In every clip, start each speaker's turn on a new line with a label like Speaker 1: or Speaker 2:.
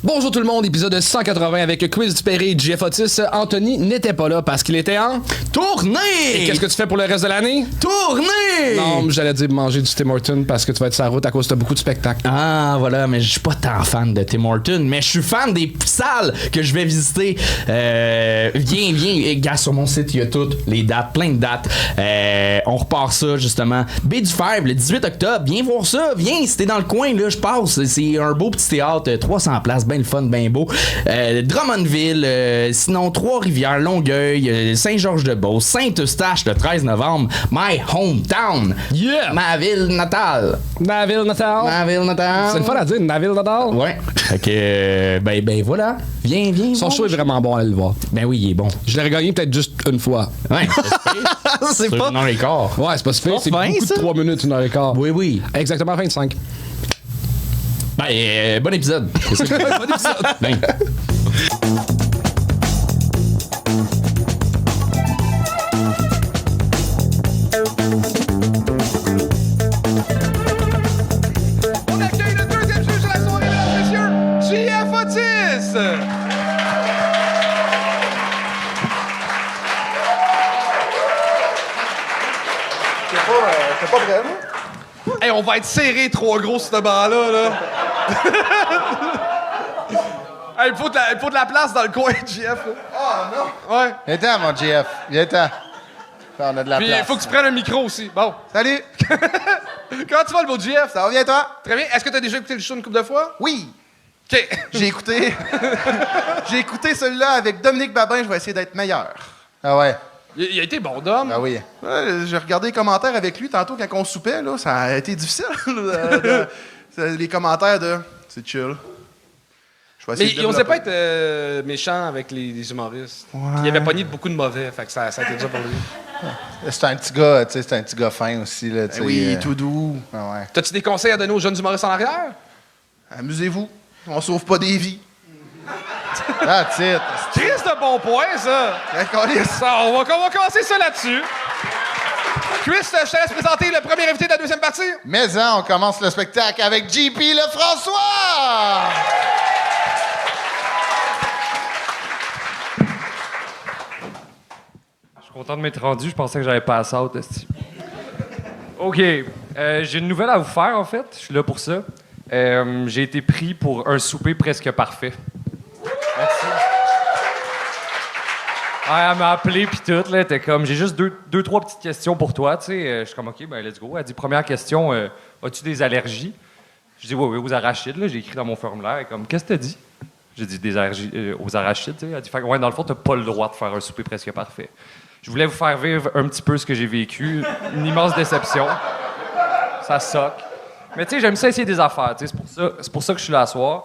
Speaker 1: Bonjour tout le monde, épisode 180 avec Quiz du Perry et JF Otis. Anthony n'était pas là parce qu'il était en
Speaker 2: tournée!
Speaker 1: Et qu'est-ce que tu fais pour le reste de l'année?
Speaker 2: Tournée!
Speaker 1: Non, j'allais dire manger du Tim Hortons parce que tu vas être sur la route à cause de beaucoup de spectacles.
Speaker 2: Ah, voilà, mais je suis pas tant fan de Tim Hortons, mais je suis fan des salles que je vais visiter. Viens, gars, sur mon site, il y a toutes les dates, plein de dates. On repart ça, justement. Baie du Fer, le 18 octobre, viens voir ça, viens, si t'es dans le coin, là, je passe. C'est un beau petit théâtre, 300 places, bien le fun, bien beau. Drummondville, sinon Trois-Rivières, Longueuil, Saint-Georges-de-Beauce, Saint-Eustache le 13 novembre, my hometown.
Speaker 1: Yeah!
Speaker 2: Ma ville natale.
Speaker 1: Ma ville natale.
Speaker 2: Ma ville natale.
Speaker 1: C'est une fois à dire, ma ville natale.
Speaker 2: Ouais. Fait que, ben voilà. Viens.
Speaker 1: Son show est vraiment bon, allez le voir.
Speaker 2: Ben oui, il est bon.
Speaker 1: Je l'ai regagné peut-être juste une fois.
Speaker 2: Ouais, c'est pas... 1h15.
Speaker 1: Ouais, c'est pas si fait, c'est
Speaker 2: bien,
Speaker 1: beaucoup
Speaker 2: ça?
Speaker 1: de 3 minutes, 1h15.
Speaker 2: Oui.
Speaker 1: Exactement 25.
Speaker 2: Ben, bon épisode. C'est ça que je veux dire.
Speaker 1: Bon épisode.
Speaker 2: Ben.
Speaker 3: On accueille le deuxième juge de la soirée, mesdames et messieurs, JF Otis! T'es pas prêt, là? Hey, on va être serré trop gros sur ce banc-là, là. Hey, il faut de la place dans le coin, JF. là. Ah, non! Ouais.
Speaker 4: Viens-t'en, mon GF. Viens-t'en. On a de la
Speaker 3: Puis il
Speaker 4: place.
Speaker 3: faut que tu prennes un micro aussi. Bon.
Speaker 4: Salut!
Speaker 3: Comment tu vas, le beau JF?
Speaker 4: Ça va bien, toi?
Speaker 3: Très bien. Est-ce que t'as déjà écouté le show une couple de fois?
Speaker 4: Oui!
Speaker 3: OK.
Speaker 4: J'ai écouté... J'ai écouté celui-là avec Dominique Babin. Je vais essayer d'être meilleur. Ah ouais?
Speaker 3: Il a été bon, Dom.
Speaker 4: Ah oui.
Speaker 3: Ouais, j'ai regardé les commentaires avec lui tantôt quand on soupait. Là, ça a été difficile. Les commentaires de... C'est chill. Je vais Mais
Speaker 4: essayer de
Speaker 3: il osait pas
Speaker 4: développer.
Speaker 3: être méchant avec les humoristes. Puis il avait pogné de beaucoup de mauvais. Fait que ça a été dur pour lui.
Speaker 4: C'est un petit gars, tu sais, c'est un petit gars fin aussi, là, tu sais.
Speaker 3: Oui, tout doux.
Speaker 4: Ah ouais.
Speaker 3: T'as-tu des conseils à donner aux jeunes humoristes en arrière?
Speaker 4: Amusez-vous. On sauve pas des vies. That's it.
Speaker 3: Chris de bon point, ça! Ça, on va commencer ça là-dessus. Chris, je te laisse présenter le premier invité de la deuxième partie.
Speaker 4: Mais on commence le spectacle avec JP Lefrançois!
Speaker 5: Je suis content de m'être rendu. Je pensais que j'avais pas à out, esti. OK. J'ai une nouvelle à vous faire, en fait. Je suis là pour ça. J'ai été pris pour un souper presque parfait. Merci. Ouais, elle m'a appelé puis tout, là. T'es comme, j'ai juste deux, trois petites questions pour toi, tu sais. Je suis comme, OK, ben let's go. Elle dit, première question, as-tu des allergies? Je dis, oui, aux arachides, là. J'ai écrit dans mon formulaire. Elle est comme, qu'est-ce que t'as dit? J'ai dit, des allergies aux arachides, tu sais. Elle dit, ouais, dans le fond, t'as pas le droit de faire un souper presque parfait. Je voulais vous faire vivre un petit peu ce que j'ai vécu. Une immense déception. Ça soque. Mais tu sais, j'aime ça essayer des affaires, tu sais. C'est pour ça que je suis là ce soir.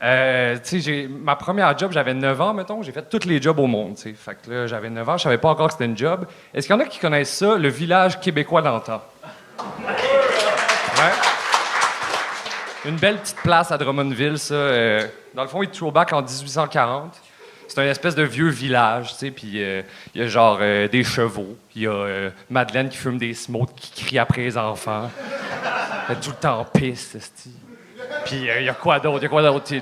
Speaker 5: Tu sais, ma première job, j'avais 9 ans, mettons. J'ai fait tous les jobs au monde, tu sais. Fait que là, j'avais 9 ans, je savais pas encore que c'était une job. Est-ce qu'il y en a qui connaissent ça, le village québécois d'antan? Ouais. Une belle petite place à Drummondville, ça. Dans le fond, il est throwback en 1840. C'est un espèce de vieux village, tu sais, puis il y a genre des chevaux, il y a Madeleine qui fume des smokes, qui crie après les enfants. Elle est tout le temps en pisse, esti. Puis il y a quoi d'autre?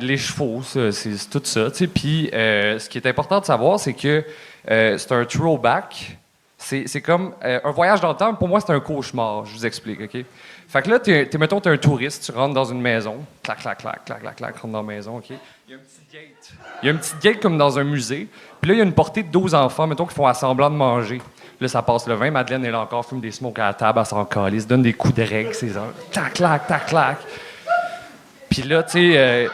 Speaker 5: Les chevaux, ça, c'est tout ça, tu sais. Puis ce qui est important de savoir, c'est que c'est un throwback. C'est comme un voyage dans le temps. Pour moi, c'est un cauchemar. Je vous explique, OK? Fait que là, mettons, t'es un touriste, tu rentres dans une maison. Clac, clac, clac, clac, clac, clac, rentre dans la maison, OK? Il y a un petit gate. Il y a une petite gate comme dans un musée. Puis là, il y a une portée de 12 enfants, mettons, qui font à semblant de manger. Là, ça passe le vin. Madeleine, elle a encore, fume des smokes à la table, elle s'en calisse, donne des coups de règle, ses heures. Tac, clac, tac, clac. Puis là, tu sais,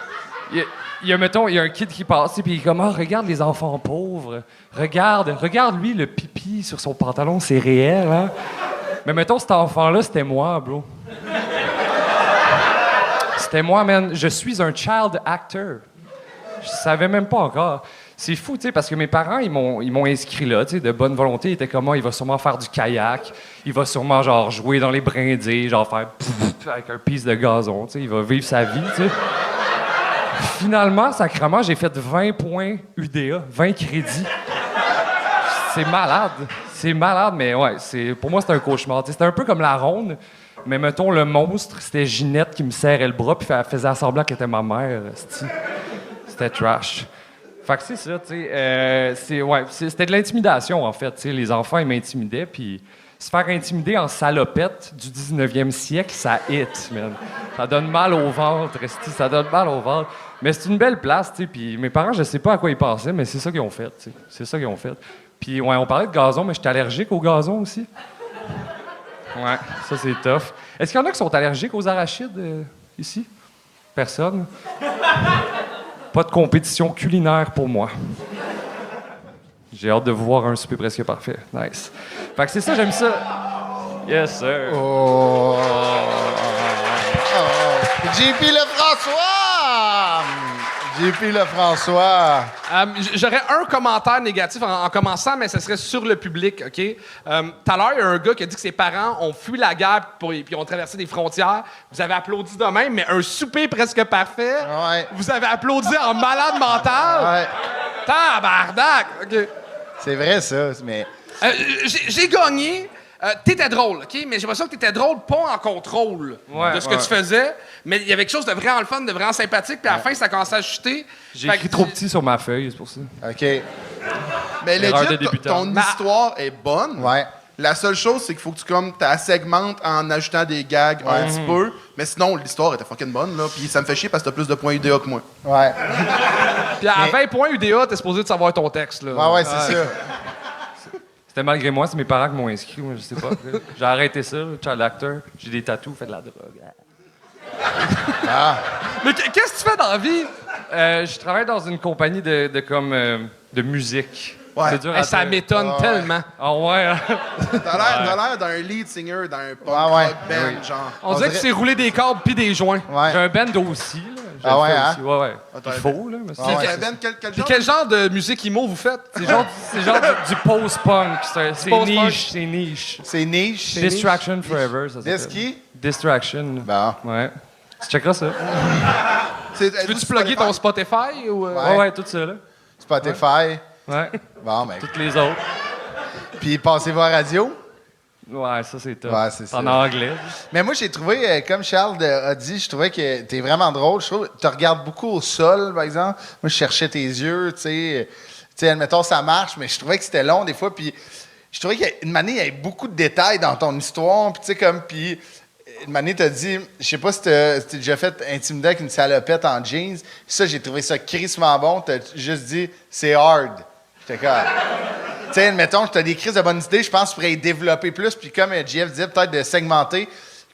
Speaker 5: il y a un kid qui passe, puis il est comme, regarde les enfants pauvres. Regarde lui, le pipi sur son pantalon, c'est réel, hein? Mais mettons, cet enfant-là, c'était moi, bro. C'était moi, man. Je suis un child actor. Je savais même pas encore. C'est fou, tu sais, parce que mes parents, ils m'ont inscrit là, tu sais, de bonne volonté. Ils étaient comme, il va sûrement faire du kayak. Il va sûrement, genre, jouer dans les brindilles, genre, faire avec un piece de gazon, tu sais. Il va vivre sa vie, tu sais. Finalement, sacrément, j'ai fait 20 points UDA, 20 crédits. C'est malade. C'est malade, mais ouais, pour moi, c'est un cauchemar. T'sais, c'était un peu comme la ronde, mais mettons, le monstre, c'était Ginette qui me serrait le bras puis elle faisait semblant qu'elle était ma mère. C'était trash. Fait que c'est ça, tu sais. C'était de l'intimidation, en fait. Tu sais, les enfants, ils m'intimidaient, puis se faire intimider en salopette du 19e siècle, ça hit, man. Ça donne mal au ventre, esti, ça donne mal au ventre. Mais c'est une belle place, tu sais, puis mes parents, je sais pas à quoi ils pensaient, mais c'est ça qu'ils ont fait, tu sais. C'est ça qu'ils ont fait. Puis, ouais, on parlait de gazon, mais j'étais allergique au gazon aussi. Ouais, ça, c'est tough. Est-ce qu'il y en a qui sont allergiques aux arachides, ici? Personne? Pas de compétition culinaire pour moi. J'ai hâte de vous voir un souper presque parfait. Nice. Fait que c'est ça, j'aime ça. Yes, sir.
Speaker 4: Oh. JP Lefrançois! JP Lefrançois.
Speaker 1: J'aurais un commentaire négatif en commençant, mais ce serait sur le public, OK? Tout à l'heure, il y a un gars qui a dit que ses parents ont fui la guerre puis ont traversé des frontières. Vous avez applaudi de même, mais un souper presque parfait.
Speaker 4: Ouais.
Speaker 1: Vous avez applaudi en malade mental.
Speaker 4: Ouais.
Speaker 1: Tabarnak! OK.
Speaker 4: C'est vrai, ça, mais...
Speaker 1: J'ai gagné. T'étais drôle, OK? Mais j'ai l'impression que t'étais drôle pas en contrôle de ce que tu faisais. Mais il y avait quelque chose de vraiment le fun, de vraiment sympathique. Puis à la fin, ça commençait à chuter.
Speaker 5: J'ai écrit trop petit sur ma feuille, c'est pour ça.
Speaker 4: OK.
Speaker 3: Mais
Speaker 5: Erreur de
Speaker 3: legit,
Speaker 5: débutant.
Speaker 3: ton histoire est bonne.
Speaker 4: Ouais.
Speaker 3: La seule chose, c'est qu'il faut que tu la segmentes en ajoutant des gags un petit peu. Mais sinon, l'histoire était fucking bonne, là. Puis ça me fait chier parce que t'as plus de points UDA que moi.
Speaker 4: Ouais.
Speaker 1: Puis à 20 points UDA, t'es supposé de savoir ton texte, là.
Speaker 4: Ouais, c'est ça.
Speaker 5: C'était malgré moi, c'est mes parents qui m'ont inscrit, moi, je sais pas. J'ai arrêté ça, child actor. J'ai des tatous, fait de la drogue.
Speaker 1: Mais qu'est-ce que tu fais dans la vie?
Speaker 5: Je travaille dans une compagnie de musique.
Speaker 3: Ouais.
Speaker 5: C'est dur à
Speaker 1: Ça
Speaker 5: dire.
Speaker 1: m'étonne tellement.
Speaker 5: Ah ouais, hein?
Speaker 3: T'as l'air d'un lead singer dans un punk
Speaker 4: Ouais.
Speaker 3: rock band, genre.
Speaker 1: On dirait que c'est rouler des cordes puis des joints.
Speaker 4: Ouais.
Speaker 5: J'ai un band aussi, là. Je
Speaker 4: Ah
Speaker 5: le
Speaker 4: ouais,
Speaker 5: fais
Speaker 4: hein?
Speaker 5: aussi. Ouais.
Speaker 3: Attends,
Speaker 5: Il faut, là. Mais c'est-
Speaker 4: Ouais,
Speaker 3: Quel band, quel
Speaker 1: Puis
Speaker 3: genre?
Speaker 1: quel genre de musique emo vous faites?
Speaker 5: C'est genre du post-punk. C'est
Speaker 1: Post-punk.
Speaker 5: niche, c'est niche.
Speaker 4: C'est niche.
Speaker 5: Distraction Forever, ça s'appelle.
Speaker 4: Diski?
Speaker 5: Distraction.
Speaker 4: Bon.
Speaker 5: Ouais. Tu checkeras ça.
Speaker 1: Veux-tu plugger ton Spotify ou...
Speaker 5: Ouais, tout ça, là.
Speaker 4: Spotify.
Speaker 5: Ouais.
Speaker 4: Bon, ben.
Speaker 5: Toutes les autres.
Speaker 4: Puis passez-vous à radio.
Speaker 5: Ouais, ça, c'est top.
Speaker 4: Ouais, c'est ça.
Speaker 5: En anglais.
Speaker 4: Mais moi, j'ai trouvé, comme Charles a dit, je trouvais que t'es vraiment drôle. Je trouve que tu regardes beaucoup au sol, par exemple. Moi, je cherchais tes yeux, tu sais. Tu sais, admettons, ça marche, mais je trouvais que c'était long des fois. Puis je trouvais qu'une manière, il y avait beaucoup de détails dans ton histoire. Puis tu sais, comme, puis une manière, t'as dit, je sais pas si t'as déjà fait intimider avec une salopette en jeans. Ça, j'ai trouvé ça crissement bon. T'as juste dit, c'est hard. J'étais comme... Tu sais, admettons, tu as des crises de bonnes idées, je pense que tu pourrais y développer plus. Puis comme Jeff disait, peut-être de segmenter,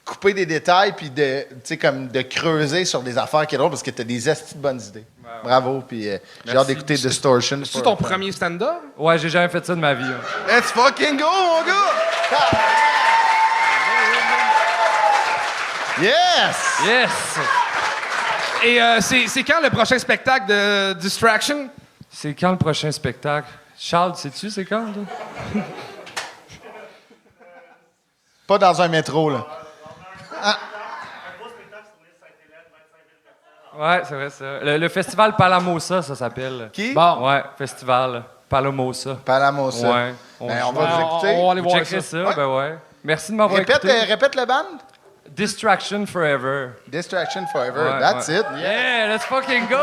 Speaker 4: couper des détails, puis de, tu sais, comme de creuser sur des affaires qui est drôle, parce que tu as des astis de bonnes idées. Bravo, puis j'ai hâte d'écouter Distortion.
Speaker 1: C'est ton premier stand-up?
Speaker 5: Ouais, j'ai jamais fait ça de ma vie. Hein.
Speaker 3: Let's fucking go, mon gars!
Speaker 4: Yes!
Speaker 5: Yes!
Speaker 1: Et c'est quand le prochain spectacle de Distraction?
Speaker 5: C'est quand le prochain spectacle? Charles, sais-tu c'est quand, toi?
Speaker 4: Pas dans un métro, là.
Speaker 5: Ouais, c'est vrai ça. Le festival Palamosa, ça s'appelle.
Speaker 4: Qui?
Speaker 1: Bon.
Speaker 5: Ouais, festival Palamosa.
Speaker 4: Palamosa.
Speaker 5: Ouais.
Speaker 4: Ben, on va vous
Speaker 1: On
Speaker 4: écouter.
Speaker 1: va aller
Speaker 5: Vous
Speaker 1: voir
Speaker 5: checkerez
Speaker 1: ça.
Speaker 5: ça, ben ouais. Merci de m'avoir
Speaker 4: Répète,
Speaker 5: écouté.
Speaker 4: répète le band.
Speaker 5: Distraction Forever.
Speaker 4: Distraction Forever.
Speaker 5: Ouais,
Speaker 4: That's
Speaker 5: ouais.
Speaker 4: it.
Speaker 5: Yeah, let's fucking go!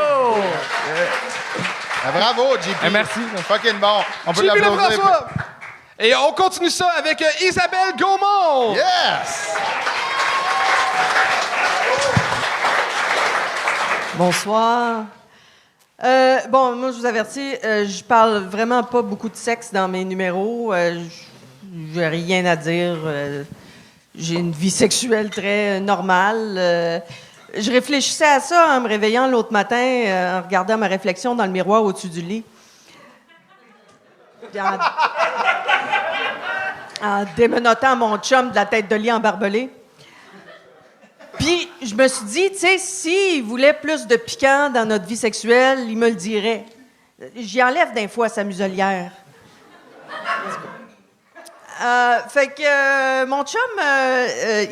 Speaker 4: Ah, bravo, JP.
Speaker 5: Merci.
Speaker 4: Fucking bon. On peut
Speaker 1: JP
Speaker 4: l'applaudir.
Speaker 1: Lefrançois! Et on continue ça avec Isabelle Gaumont!
Speaker 4: Yes!
Speaker 6: Bonsoir. Bon, moi, je vous avertis, je parle vraiment pas beaucoup de sexe dans mes numéros. J'ai rien à dire. J'ai une vie sexuelle très normale. Je réfléchissais à ça en me réveillant l'autre matin, en regardant ma réflexion dans le miroir au-dessus du lit. Puis en démenottant mon chum de la tête de lit embarbelée. Puis, je me suis dit, tu sais, s'il voulait plus de piquant dans notre vie sexuelle, il me le dirait. J'y enlève d'un fois sa muselière. Fait que mon chum,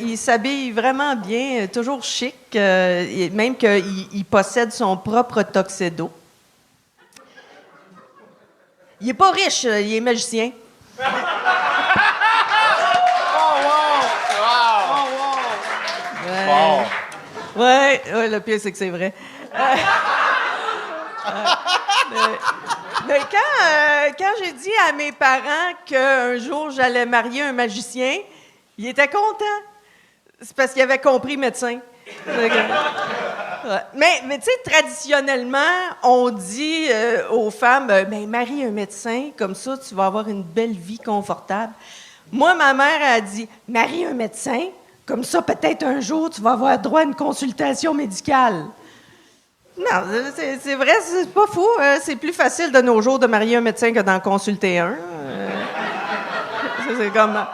Speaker 6: il s'habille vraiment bien, toujours chic, même qu'il possède son propre tuxedo. Il est pas riche, il est magicien. Ouais, le pire, c'est que c'est vrai. Mais quand j'ai dit à mes parents qu'un jour j'allais marier un magicien, ils étaient contents. C'est parce qu'ils avaient compris médecin. Ouais. Mais tu sais, traditionnellement, on dit aux femmes, ben, marie un médecin, comme ça, tu vas avoir une belle vie confortable. Moi, ma mère a dit, marie un médecin, comme ça, peut-être un jour, tu vas avoir droit à une consultation médicale. Non, c'est vrai, c'est pas fou. C'est plus facile de nos jours de marier un médecin que d'en consulter un. C'est comme...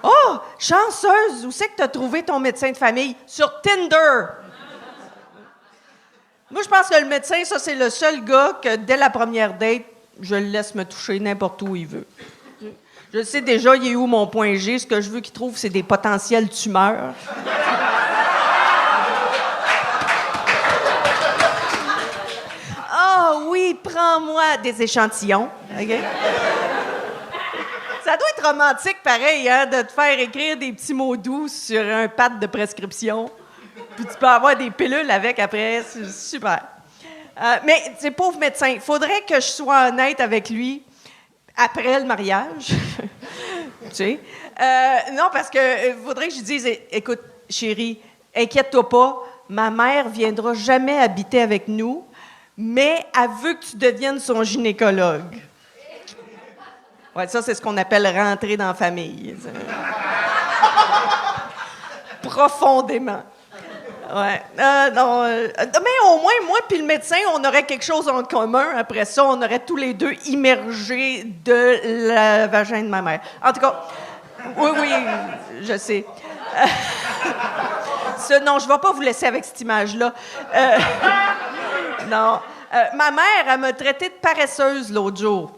Speaker 6: Oh, chanceuse! Où c'est que tu as trouvé ton médecin de famille? Sur Tinder! Moi, je pense que le médecin, ça, c'est le seul gars que, dès la première date, je le laisse me toucher n'importe où il veut. Je sais déjà, il est où mon point G. Ce que je veux qu'il trouve, c'est des potentielles tumeurs. Ah oui, prends-moi des échantillons. OK? Ça doit être romantique, pareil, hein, de te faire écrire des petits mots doux sur un pad de prescription. Puis tu peux avoir des pilules avec après. C'est super. Mais, c'est pauvre médecin. Il faudrait que je sois honnête avec lui après le mariage. Tu sais? Non, parce que faudrait que je lui dise, écoute, chérie, inquiète-toi pas, ma mère viendra jamais habiter avec nous, mais elle veut que tu deviennes son gynécologue. Ouais, ça, c'est ce qu'on appelle rentrer dans la famille. Profondément. Ouais. Non, mais au moins, moi puis le médecin, on aurait quelque chose en commun. Après ça, on aurait tous les deux immergé de la vagin de ma mère. En tout cas, oui, je sais. Non, je ne vais pas vous laisser avec cette image-là. Non. Ma mère, elle m'a traité de paresseuse l'autre jour.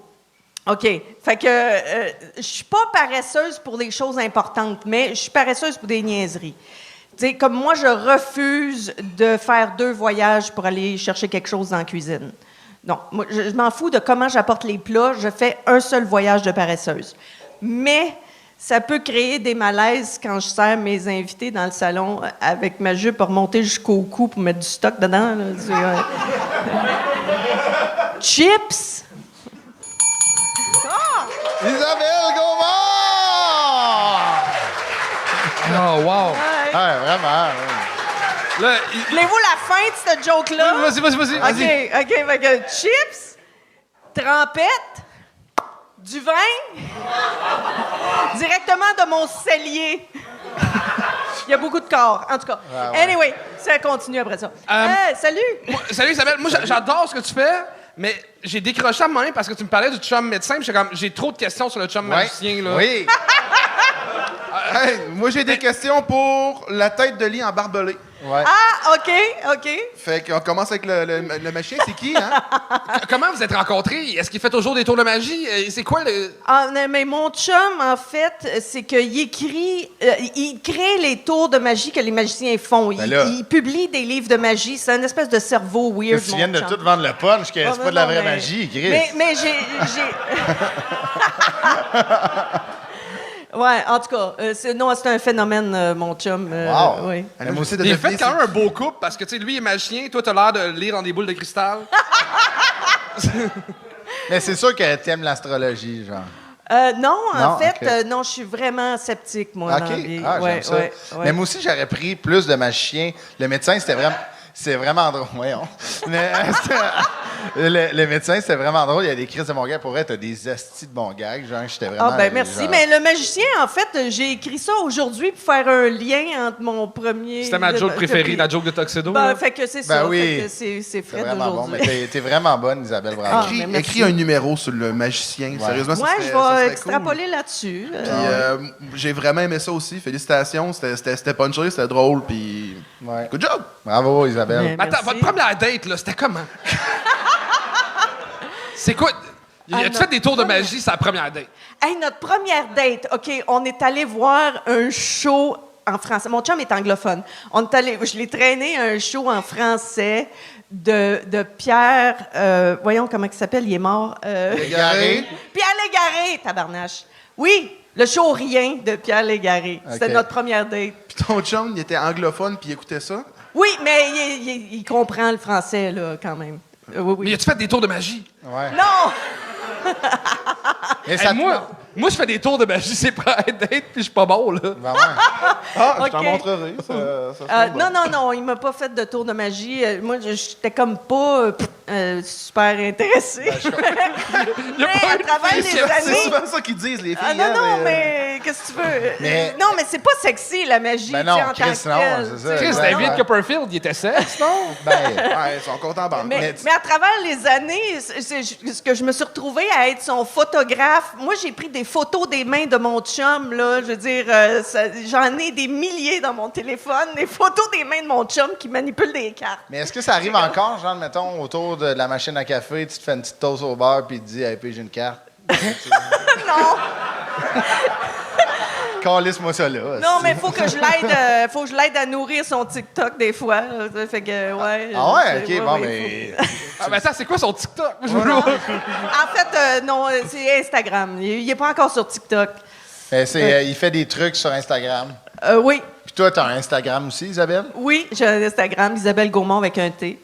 Speaker 6: OK. Fait que je suis pas paresseuse pour les choses importantes, mais je suis paresseuse pour des niaiseries. Tu sais, comme moi, je refuse de faire 2 voyages pour aller chercher quelque chose dans la cuisine. Non, moi, je m'en fous de comment j'apporte les plats. Je fais un seul voyage de paresseuse. Mais ça peut créer des malaises quand je sers mes invités dans le salon avec ma jupe remontée jusqu'au cou pour mettre du stock dedans. Là. Chips!
Speaker 4: Isabelle Gaumont!
Speaker 1: Oh, wow.
Speaker 4: Ouais, vraiment.
Speaker 1: Là,
Speaker 6: Voulez-vous la fin de cette joke-là?
Speaker 1: Vas-y.
Speaker 6: OK. Fait que chips, trempette, du vin, directement de mon cellier. Il y a beaucoup de corps, en tout cas. Ouais. Anyway, ça continue après ça. Salut!
Speaker 1: Salut Isabelle. Moi, j'adore ce que tu fais, mais j'ai décroché à un moment donné parce que tu me parlais du chum médecin. Puis j'ai trop de questions sur le chum magicien. Là.
Speaker 4: Oui.
Speaker 3: Hey, moi, j'ai des questions pour la tête de lit en barbelé.
Speaker 4: Ouais.
Speaker 6: Ah, OK.
Speaker 3: Fait qu'on commence avec le magicien. C'est qui, hein?
Speaker 1: Comment vous êtes rencontrés? Est-ce qu'il fait toujours des tours de magie? C'est quoi le...
Speaker 6: Ah, mais mon chum, en fait, c'est qu'il il crée les tours de magie que les magiciens font. Il publie des livres de magie. C'est une espèce de cerveau weird,
Speaker 4: Tu viens de tout vendre le punch, que c'est pas de la vraie magie, Chris.
Speaker 6: Mais j'ai... Ouais, en tout cas, c'est un phénomène, mon chum.
Speaker 4: Wow!
Speaker 6: Oui.
Speaker 3: Elle aime aussi de
Speaker 1: Il
Speaker 3: deviner
Speaker 1: fait quand même un beau couple parce que, tu sais, lui, il est magicien. Toi, t'as l'air de lire dans des boules de cristal.
Speaker 4: Mais c'est sûr que t'aimes l'astrologie, genre.
Speaker 6: Non, en fait,
Speaker 4: okay.
Speaker 6: non, je suis vraiment sceptique, moi.
Speaker 4: OK.
Speaker 6: Dans la vie.
Speaker 4: J'aime ça.
Speaker 6: Ouais.
Speaker 4: Mais moi aussi, j'aurais pris plus de magiciens. Le médecin, c'est vraiment drôle. Voyons. Mais le médecin, c'était vraiment drôle. Il y a des crises de mon gars. Pour vrai, t'as des astis de bon gag. Genre, j'étais vraiment...
Speaker 6: Ah, ben merci.
Speaker 4: Genre...
Speaker 6: Mais le magicien, en fait, j'ai écrit ça aujourd'hui pour faire un lien entre mon premier...
Speaker 1: C'était ma joke préférée, la joke de Tuxedo.
Speaker 6: Fait que c'est ça.
Speaker 4: Oui.
Speaker 6: Fait que c'est Fred
Speaker 4: vraiment bon.
Speaker 6: aujourd'hui.
Speaker 4: Mais t'es vraiment bonne, Isabelle. Bravo.
Speaker 3: Écris un numéro sur le magicien.
Speaker 4: Ouais.
Speaker 3: Sérieusement, ça
Speaker 6: Je
Speaker 3: serait
Speaker 6: vais extrapoler
Speaker 3: cool.
Speaker 6: là-dessus.
Speaker 3: Puis, j'ai vraiment aimé ça aussi. Félicitations. C'était punché, c'était drôle. Puis,
Speaker 4: Ouais.
Speaker 3: good job.
Speaker 4: Bravo, Isabelle.
Speaker 1: Mais attends,
Speaker 6: Merci.
Speaker 1: votre première date, là, c'était comment? C'est quoi? As-tu fait des tours de magie sur la première date?
Speaker 6: Hey, notre première date, OK, on est allé voir un show en français. Mon chum est anglophone. Je l'ai traîné à un show en français de Pierre... voyons comment il s'appelle, il est mort.
Speaker 3: Légaré.
Speaker 6: Pierre Légaré, tabarnache. Oui, le show Rien de Pierre Légaré. C'était
Speaker 4: OK.
Speaker 6: notre première date.
Speaker 3: Puis ton chum, il était anglophone, puis il écoutait ça.
Speaker 6: Oui, mais il comprend le français, là, quand même. Oui,
Speaker 1: Mais
Speaker 6: oui.
Speaker 1: as-tu fait des tours de magie?
Speaker 4: Ouais.
Speaker 6: Non!
Speaker 4: Mais
Speaker 1: Hey,
Speaker 4: ça
Speaker 1: moi, je fais des tours de magie, c'est prêt d'être, puis je suis pas bon, là.
Speaker 4: Ben ouais.
Speaker 3: Ah, je t'en
Speaker 6: Ok.
Speaker 3: montrerai. Ça semble bon.
Speaker 6: Non, il m'a pas fait de tour de magie. Moi, j'étais comme pas super intéressée.
Speaker 1: Il y a
Speaker 6: Mais
Speaker 1: pas
Speaker 6: à
Speaker 1: eu de
Speaker 6: travers
Speaker 1: fille
Speaker 6: les
Speaker 1: qui a-
Speaker 3: C'est
Speaker 6: années...
Speaker 3: souvent ça qu'ils disent, les filles.
Speaker 6: Ah non,
Speaker 3: hein,
Speaker 6: non, mais qu'est-ce que tu veux?
Speaker 4: Mais-
Speaker 6: Non, mais c'est pas sexy, la magie,
Speaker 4: Ben
Speaker 6: tu sais,
Speaker 4: non,
Speaker 6: en tant
Speaker 4: Chris,
Speaker 6: que
Speaker 4: non,
Speaker 6: telle,
Speaker 4: c'est ça.
Speaker 6: tu sais.
Speaker 1: Chris,
Speaker 4: Ben
Speaker 1: David
Speaker 4: non.
Speaker 1: Copperfield, il était sexe, non?
Speaker 4: Ben,
Speaker 3: Ouais, ils sont contents en bande.
Speaker 6: Mais à travers les années, ce que je me suis retrouvée à être son photographe. Moi, j'ai pris des photos des mains de mon chum, là. Je veux dire, j'en ai des milliers dans mon téléphone, des photos des mains de mon chum qui manipulent des cartes.
Speaker 4: mais est-ce que ça arrive encore, genre, mettons, autour de la machine à café, tu te fais une petite toast au beurre puis tu te dis, hey, puis j'ai une carte.
Speaker 6: Non,
Speaker 4: Calisse-moi ça là.
Speaker 6: non, mais faut que je l'aide à nourrir son TikTok des fois. Là. Fait que, ouais.
Speaker 4: Ah ouais,
Speaker 6: c'est-
Speaker 4: ok, bon,
Speaker 6: ouais,
Speaker 4: mais.
Speaker 1: Ah, ben attends, c'est quoi son TikTok? Moi, je veux voir.
Speaker 6: En fait, non, c'est Instagram. Il est pas encore sur TikTok.
Speaker 4: Il fait des trucs sur Instagram.
Speaker 6: Oui,
Speaker 4: Puis toi, t'as un Instagram aussi, Isabelle?
Speaker 6: oui, j'ai un Instagram, Isabelle Gaumont avec un T.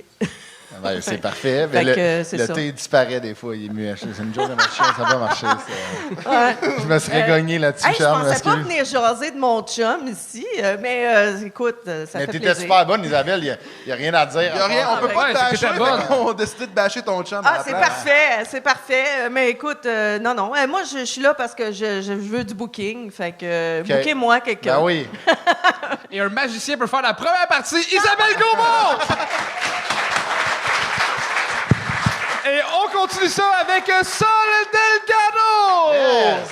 Speaker 4: Ben, c'est parfait.
Speaker 6: Fait
Speaker 4: Mais
Speaker 6: que, c'est
Speaker 4: le
Speaker 6: ça.
Speaker 4: thé disparaît des fois, il est muet. C'est une joke de ma chien, ça va marcher. Ça.
Speaker 6: Ouais.
Speaker 4: Je me serais gagné là-dessus,
Speaker 6: Hey, je
Speaker 4: Charles.
Speaker 6: pensais pas
Speaker 4: excuse.
Speaker 6: venir jaser de mon chum ici, mais écoute, ça
Speaker 4: Mais
Speaker 6: fait
Speaker 4: t'étais
Speaker 6: plaisir.
Speaker 4: super bonne, Isabelle. Il n'y a rien à dire.
Speaker 3: Il y a rien, on peut pas
Speaker 1: Ouais,
Speaker 3: te bâcher,
Speaker 1: c'était bonne.
Speaker 3: fait qu'on a décidé de bâcher ton chum à
Speaker 6: Ah,
Speaker 3: la
Speaker 6: c'est
Speaker 3: place.
Speaker 6: parfait, c'est parfait. Mais écoute, non. Moi, je suis là parce que je veux du booking. Fait que,
Speaker 4: Ok.
Speaker 6: bookez-moi quelqu'un.
Speaker 4: Ben oui.
Speaker 1: Et un magicien peut faire la première partie. Isabelle Gaumont! Et on continue ça avec Sol Delgado!
Speaker 4: Yes.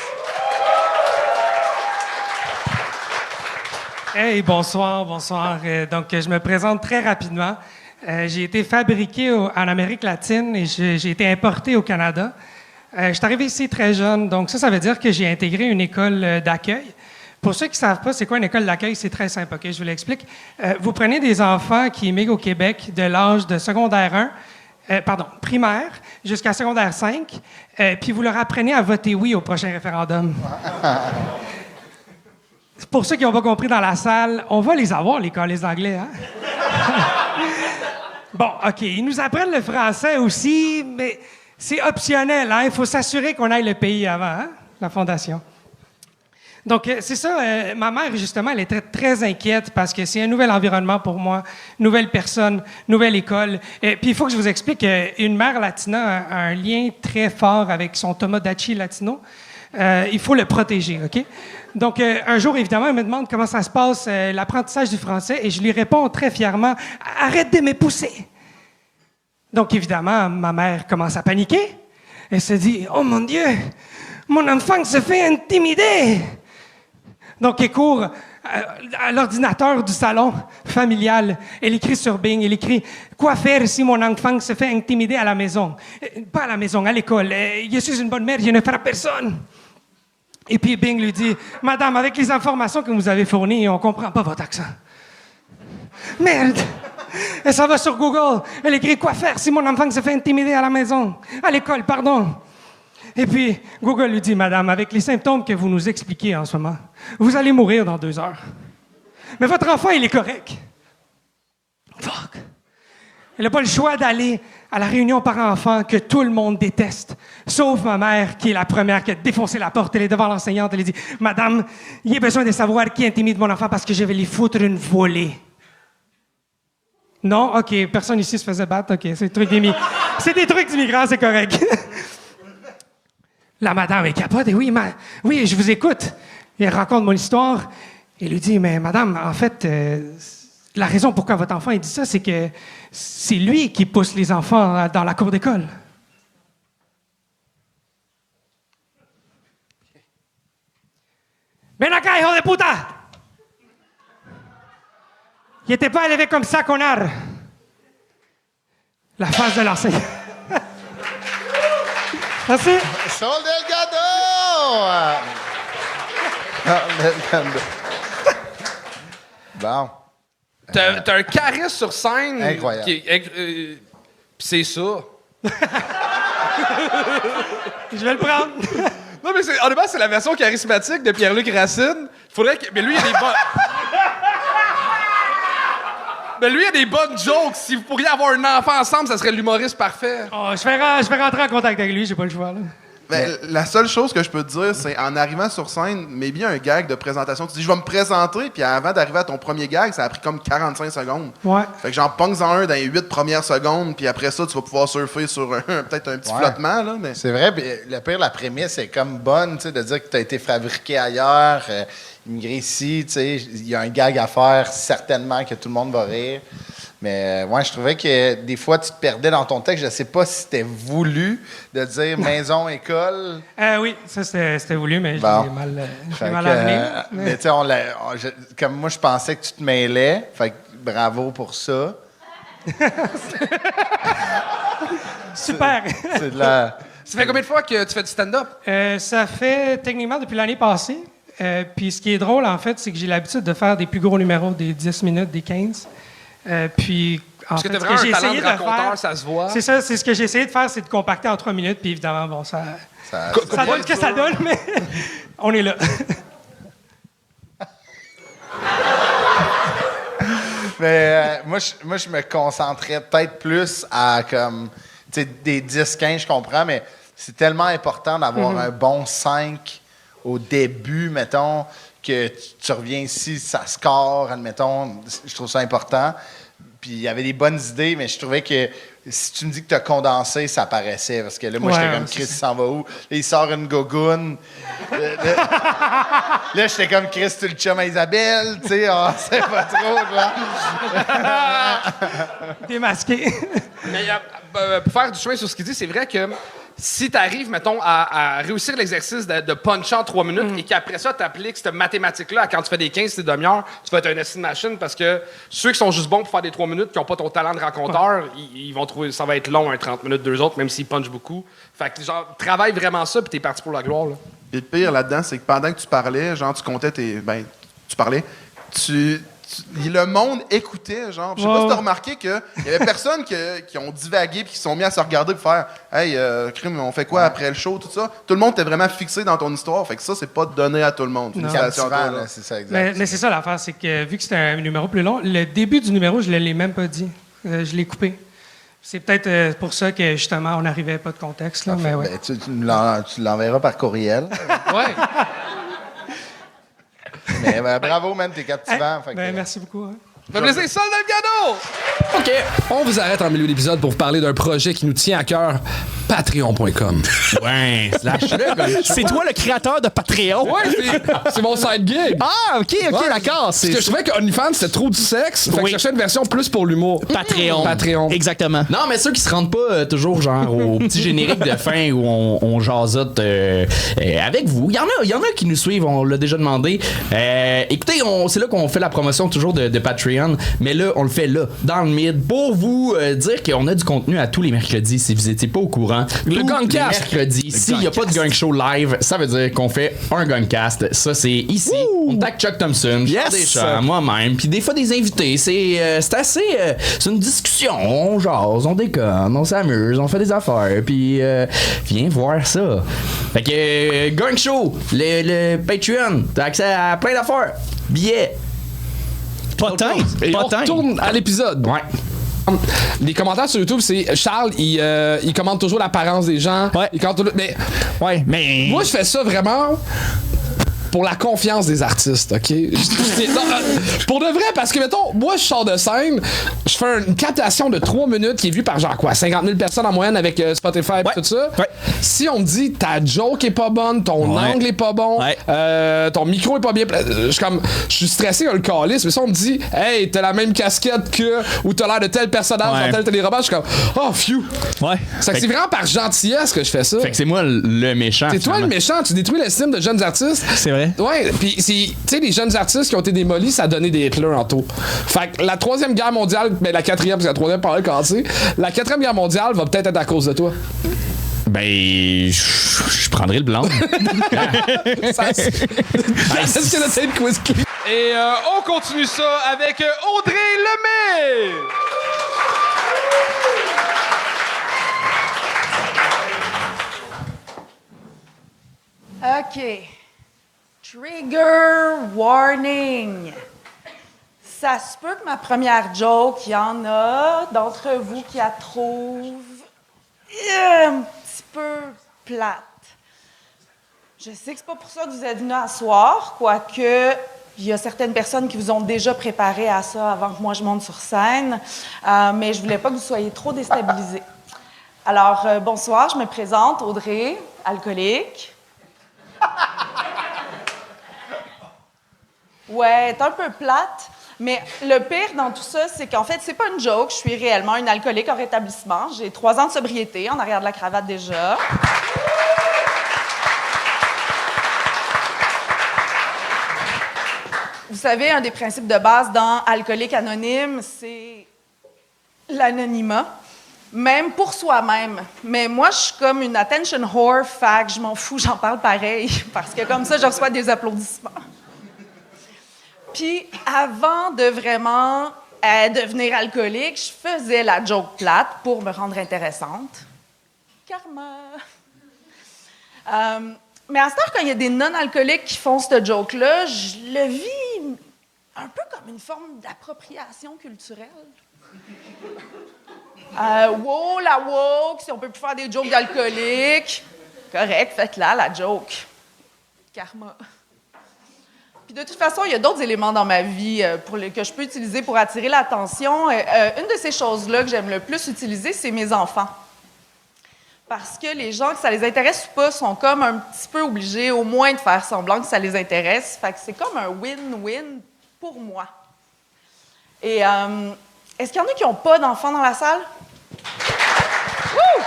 Speaker 7: Hey, bonsoir. Donc, je me présente très rapidement. J'ai été fabriqué en Amérique latine et j'ai été importé au Canada. Je suis arrivé ici très jeune, donc ça veut dire que j'ai intégré une école d'accueil. Pour ceux qui ne savent pas c'est quoi une école d'accueil, c'est très simple, OK? Je vous l'explique. Vous prenez des enfants qui immigrent au Québec de l'âge de secondaire 1, primaire, jusqu'à secondaire 5, puis vous leur apprenez à voter oui au prochain référendum. Pour ceux qui n'ont pas compris dans la salle, on va les avoir, les calices d'anglais, hein? Bon, OK, ils nous apprennent le français aussi, mais c'est optionnel, hein? Il faut s'assurer qu'on aille le pays avant, hein? La fondation. Donc, c'est ça, ma mère, justement, elle était très inquiète parce que c'est un nouvel environnement pour moi, nouvelle personne, nouvelle école. Puis il faut que je vous explique qu'une mère latina a un lien très fort avec son Tomodachi latino. Il faut le protéger, OK? Donc, un jour, évidemment, elle me demande comment ça se passe, l'apprentissage du français, et je lui réponds très fièrement, « Arrête de me pousser! » Donc, évidemment, ma mère commence à paniquer. Elle se dit, « Oh mon Dieu, mon enfant se fait intimider! » Donc, elle court à l'ordinateur du salon familial. Elle écrit sur Bing, elle écrit « Quoi faire si mon enfant se fait intimider à la maison? » Pas à la maison, à l'école. Je suis une bonne mère, je ne frappe personne. Et puis Bing lui dit « Madame, avec les informations que vous avez fournies, on ne comprend pas votre accent. » Merde! Elle s'en va sur Google. Elle écrit « Quoi faire si mon enfant se fait intimider à la maison? » À l'école, pardon. Et puis, Google lui dit, « Madame, avec les symptômes que vous nous expliquez en ce moment, vous allez mourir dans 2 heures. Mais votre enfant, il est correct. » Fuck! Elle n'a pas le choix d'aller à la réunion parents-enfants que tout le monde déteste, sauf ma mère, qui est la première qui a défoncé la porte. Elle est devant l'enseignante, elle lui dit, « Madame, il y a besoin de savoir qui intimide mon enfant parce que je vais lui foutre une volée. » Non? OK, personne ici se faisait battre. OK, c'est des trucs d'immigrants, c'est correct. La madame est capote et oui, je vous écoute. Et elle raconte mon histoire et lui dit, mais madame, en fait, la raison pourquoi votre enfant il dit ça, c'est que c'est lui qui pousse les enfants dans la cour d'école. Ven acá, hijo de puta! Il était pas élevé comme ça, connard! La face de l'enseignant. Merci.
Speaker 4: Sol Delgado! Delgado. Bon.
Speaker 1: T'as un charisme sur scène.
Speaker 4: Incroyable.
Speaker 1: Pis c'est ça.
Speaker 7: Je vais le prendre.
Speaker 1: Non, mais honnêtement, c'est la version charismatique de Pierre-Luc Racine. Faudrait que. Mais lui, il a des bonnes. Mais lui, il a des bonnes jokes. Si vous pourriez avoir un enfant ensemble, ça serait l'humoriste parfait.
Speaker 7: Oh, je vais rentrer en contact avec lui, j'ai pas le choix. Là.
Speaker 3: Ben, la seule chose que je peux te dire, c'est en arrivant sur scène, mais bien un gag de présentation. Tu dis, je vais me présenter, puis avant d'arriver à ton premier gag, ça a pris comme 45 secondes.
Speaker 7: Ouais.
Speaker 3: Fait que j'en pongs-en un dans les 8 premières secondes, puis après ça, tu vas pouvoir surfer sur peut-être un petit flottement. Là, mais...
Speaker 4: C'est vrai, puis le pire, la prémisse est comme bonne, tu sais, de dire que tu as été fabriqué ailleurs, immigré ici, tu sais, il y a un gag à faire, certainement que tout le monde va rire. Mais moi, je trouvais que des fois, tu te perdais dans ton texte. Je ne sais pas si c'était voulu de dire maison, école.
Speaker 7: Oui, ça c'était voulu, mais
Speaker 4: Bon.
Speaker 7: je l'ai mal amené.
Speaker 4: Mais tu sais, comme moi, je pensais que tu te mêlais. Fait que bravo pour ça.
Speaker 7: Super!
Speaker 4: C'est de la...
Speaker 1: Ça fait combien de fois que tu fais du stand-up?
Speaker 7: Ça fait techniquement depuis l'année passée. Puis ce qui est drôle, en fait, c'est que j'ai l'habitude de faire des plus gros numéros, des 10 minutes, des 15. Puis, en
Speaker 1: Parce que
Speaker 7: fait,
Speaker 1: t'as
Speaker 7: ce que
Speaker 1: vraiment
Speaker 7: j'ai
Speaker 1: un talent
Speaker 7: essayé
Speaker 1: de
Speaker 7: de
Speaker 1: raconteur,
Speaker 7: faire,
Speaker 1: ça se voit.
Speaker 7: c'est ça, c'est ce que j'ai essayé de faire, c'est de compacter en 3 minutes, puis évidemment, bon, ça donne ce que ça donne, mais on est là.
Speaker 4: Mais moi, je me concentrais peut-être plus à comme, tu sais, des 10-15, je comprends, mais c'est tellement important d'avoir un bon 5 au début, mettons, que tu reviens ici, ça score, admettons, je trouve ça important. Puis il y avait des bonnes idées, mais je trouvais que si tu me dis que tu as condensé, ça paraissait. Parce que là, moi,
Speaker 7: Ouais,
Speaker 4: j'étais comme, Chris, il s'en va où? Là, il sort une gogoune. Là, j'étais comme, Chris, tu le chum à Isabelle, tu sais, on sait pas trop, là.
Speaker 7: Démasqué.
Speaker 1: Mais pour faire du chemin sur ce qu'il dit, c'est vrai que si tu arrives, mettons, à réussir l'exercice de puncher en 3 minutes et qu'après ça, tu appliques cette mathématique-là, quand tu fais des 15, c'est demi-heure, tu vas être un estime machine parce que ceux qui sont juste bons pour faire des 3 minutes, qui n'ont pas ton talent de raconteur, ils vont trouver ça va être long, un 30 minutes, 2 autres, même s'ils punchent beaucoup. Fait que, genre, travaille vraiment ça, puis t'es parti pour la gloire, là.
Speaker 3: Et le pire là-dedans, c'est que pendant que tu parlais, genre, tu comptais tes. Ben, tu parlais, le monde écoutait, genre. Je sais pas si tu as remarqué qu'il y avait personnes qui ont divagué puis qui se sont mis à se regarder pour faire hey, crime, on fait quoi après le show, tout ça. Tout le monde était vraiment fixé dans ton histoire. Fait que ça, c'est pas donné à tout le monde. Félicitations à toi, là.
Speaker 4: C'est ça, exact.
Speaker 7: Mais c'est ça l'affaire, c'est que vu que c'était un numéro plus long, le début du numéro, je ne l'ai même pas dit. Je l'ai coupé. C'est peut-être pour ça que, justement, on n'arrivait pas de contexte. Là, mais ouais.
Speaker 4: Ben, tu l'enverras par courriel.
Speaker 1: Ouais.
Speaker 4: Mais bravo, man, t'es captivant. Fait que,
Speaker 7: Merci beaucoup. Hein.
Speaker 1: Ça fait plaisir, Sol Delgado!
Speaker 8: OK, on vous arrête en milieu d'épisode pour vous parler d'un projet qui nous tient à cœur, patreon.com.
Speaker 2: Ouais, slash-le, gars.
Speaker 9: C'est toi le créateur de Patreon?
Speaker 8: Ouais, c'est mon side gig.
Speaker 9: Ah, OK,
Speaker 8: Ouais.
Speaker 9: d'accord.
Speaker 8: Parce que je trouvais que OnlyFans, c'était trop du sexe. Fait que je cherchais une version plus pour l'humour. Patreon.
Speaker 9: Exactement.
Speaker 2: Non, mais ceux qui se rendent pas toujours genre au petit générique de fin où on jasote avec vous. Il y en a qui nous suivent, on l'a déjà demandé. Écoutez, c'est là qu'on fait la promotion toujours de Patreon, mais là, on le fait là, dans le mid, pour vous dire qu'on a du contenu à tous les mercredis, si vous étiez pas au courant.
Speaker 8: Le
Speaker 2: Tous
Speaker 8: Gangcast.
Speaker 2: les mercredis. S'il n'y a pas de Gang Show live, ça veut dire qu'on fait un Gangcast. Ça, c'est ici. On tac Chuck Thompson,
Speaker 9: Yes.
Speaker 2: Deschamps, moi-même, puis des fois des invités. C'est assez... c'est une discussion. On jase, on déconne, on s'amuse, on fait des affaires, puis viens voir ça. Fait que Gang Show, le Patreon, t'as accès à plein d'affaires. Billets.
Speaker 9: Pas de temps.
Speaker 8: Et
Speaker 9: Pas
Speaker 8: on
Speaker 9: de temps.
Speaker 8: retourne à l'épisode.
Speaker 2: Ouais.
Speaker 8: Les commentaires sur YouTube, c'est Charles, il commente toujours l'apparence des gens.
Speaker 9: Ouais.
Speaker 8: Il commente mais
Speaker 9: Ouais, mais.
Speaker 8: moi, je fais ça vraiment pour la confiance des artistes, OK? Non, pour de vrai, parce que, mettons, moi, je sors de scène, je fais une captation de 3 minutes qui est vue par, genre, quoi, 50 000 personnes en moyenne avec Spotify et tout ça.
Speaker 9: Ouais.
Speaker 8: Si on me dit, ta joke est pas bonne, ton
Speaker 9: Ouais.
Speaker 8: angle est pas bon,
Speaker 9: Ouais.
Speaker 8: ton micro est pas bien... Je suis stressé, le calice, mais si on me dit, hey, t'as la même casquette que... ou t'as l'air de tel personnage
Speaker 9: Ouais.
Speaker 8: dans tel téléroman, je suis comme, oh, phew!
Speaker 9: Ouais.
Speaker 8: C'est vraiment par gentillesse que je fais ça.
Speaker 2: Fait que c'est moi le méchant.
Speaker 8: C'est toi le
Speaker 2: finalement.
Speaker 8: méchant, tu détruis l'estime de jeunes artistes.
Speaker 9: C'est vrai.
Speaker 8: Ouais, pis tu sais, les jeunes artistes qui ont été démolis, ça a donné des Hitler en tout. Fait que la 3e guerre mondiale, ben la 4e, parce que la 3e parlait cassé, la 4e guerre mondiale va peut-être être à cause de toi.
Speaker 2: Ben, je prendrai le blanc.
Speaker 8: Est-ce que notre tête quiz clip?
Speaker 1: Et on continue ça avec Audrey Lemay!
Speaker 10: OK. Trigger warning. Ça se peut que ma première joke, il y en a d'entre vous qui la trouvent un petit peu plate. Je sais que c'est pas pour ça que vous êtes venus à soir, quoique il y a certaines personnes qui vous ont déjà préparé à ça avant que moi je monte sur scène, mais je voulais pas que vous soyez trop déstabilisés. Alors, bonsoir, je me présente, Audrey, alcoolique. Ouais, c'est un peu plate, mais le pire dans tout ça, c'est qu'en fait, c'est pas une joke, je suis réellement une alcoolique en rétablissement. J'ai 3 ans de sobriété, en arrière de la cravate déjà. Vous savez, un des principes de base dans Alcoolique Anonyme, c'est l'anonymat, même pour soi-même. Mais moi, je suis comme une attention whore, fait que je m'en fous, j'en parle pareil, parce que comme ça, je reçois des applaudissements. Puis, avant de vraiment devenir alcoolique, je faisais la joke plate pour me rendre intéressante. Karma! Mais à ce temps, quand il y a des non-alcooliques qui font cette joke-là, je le vis un peu comme une forme d'appropriation culturelle. Wow, la woke, si on peut plus faire des jokes d'alcooliques. Correct, faites-la, la joke. Karma. Puis de toute façon, il y a d'autres éléments dans ma vie que je peux utiliser pour attirer l'attention. Une de ces choses-là que j'aime le plus utiliser, c'est mes enfants. Parce que les gens, que ça les intéresse ou pas, sont comme un petit peu obligés au moins de faire semblant que ça les intéresse. Fait que c'est comme un win-win pour moi. Et est-ce qu'il y en a qui n'ont pas d'enfants dans la salle? Wouh!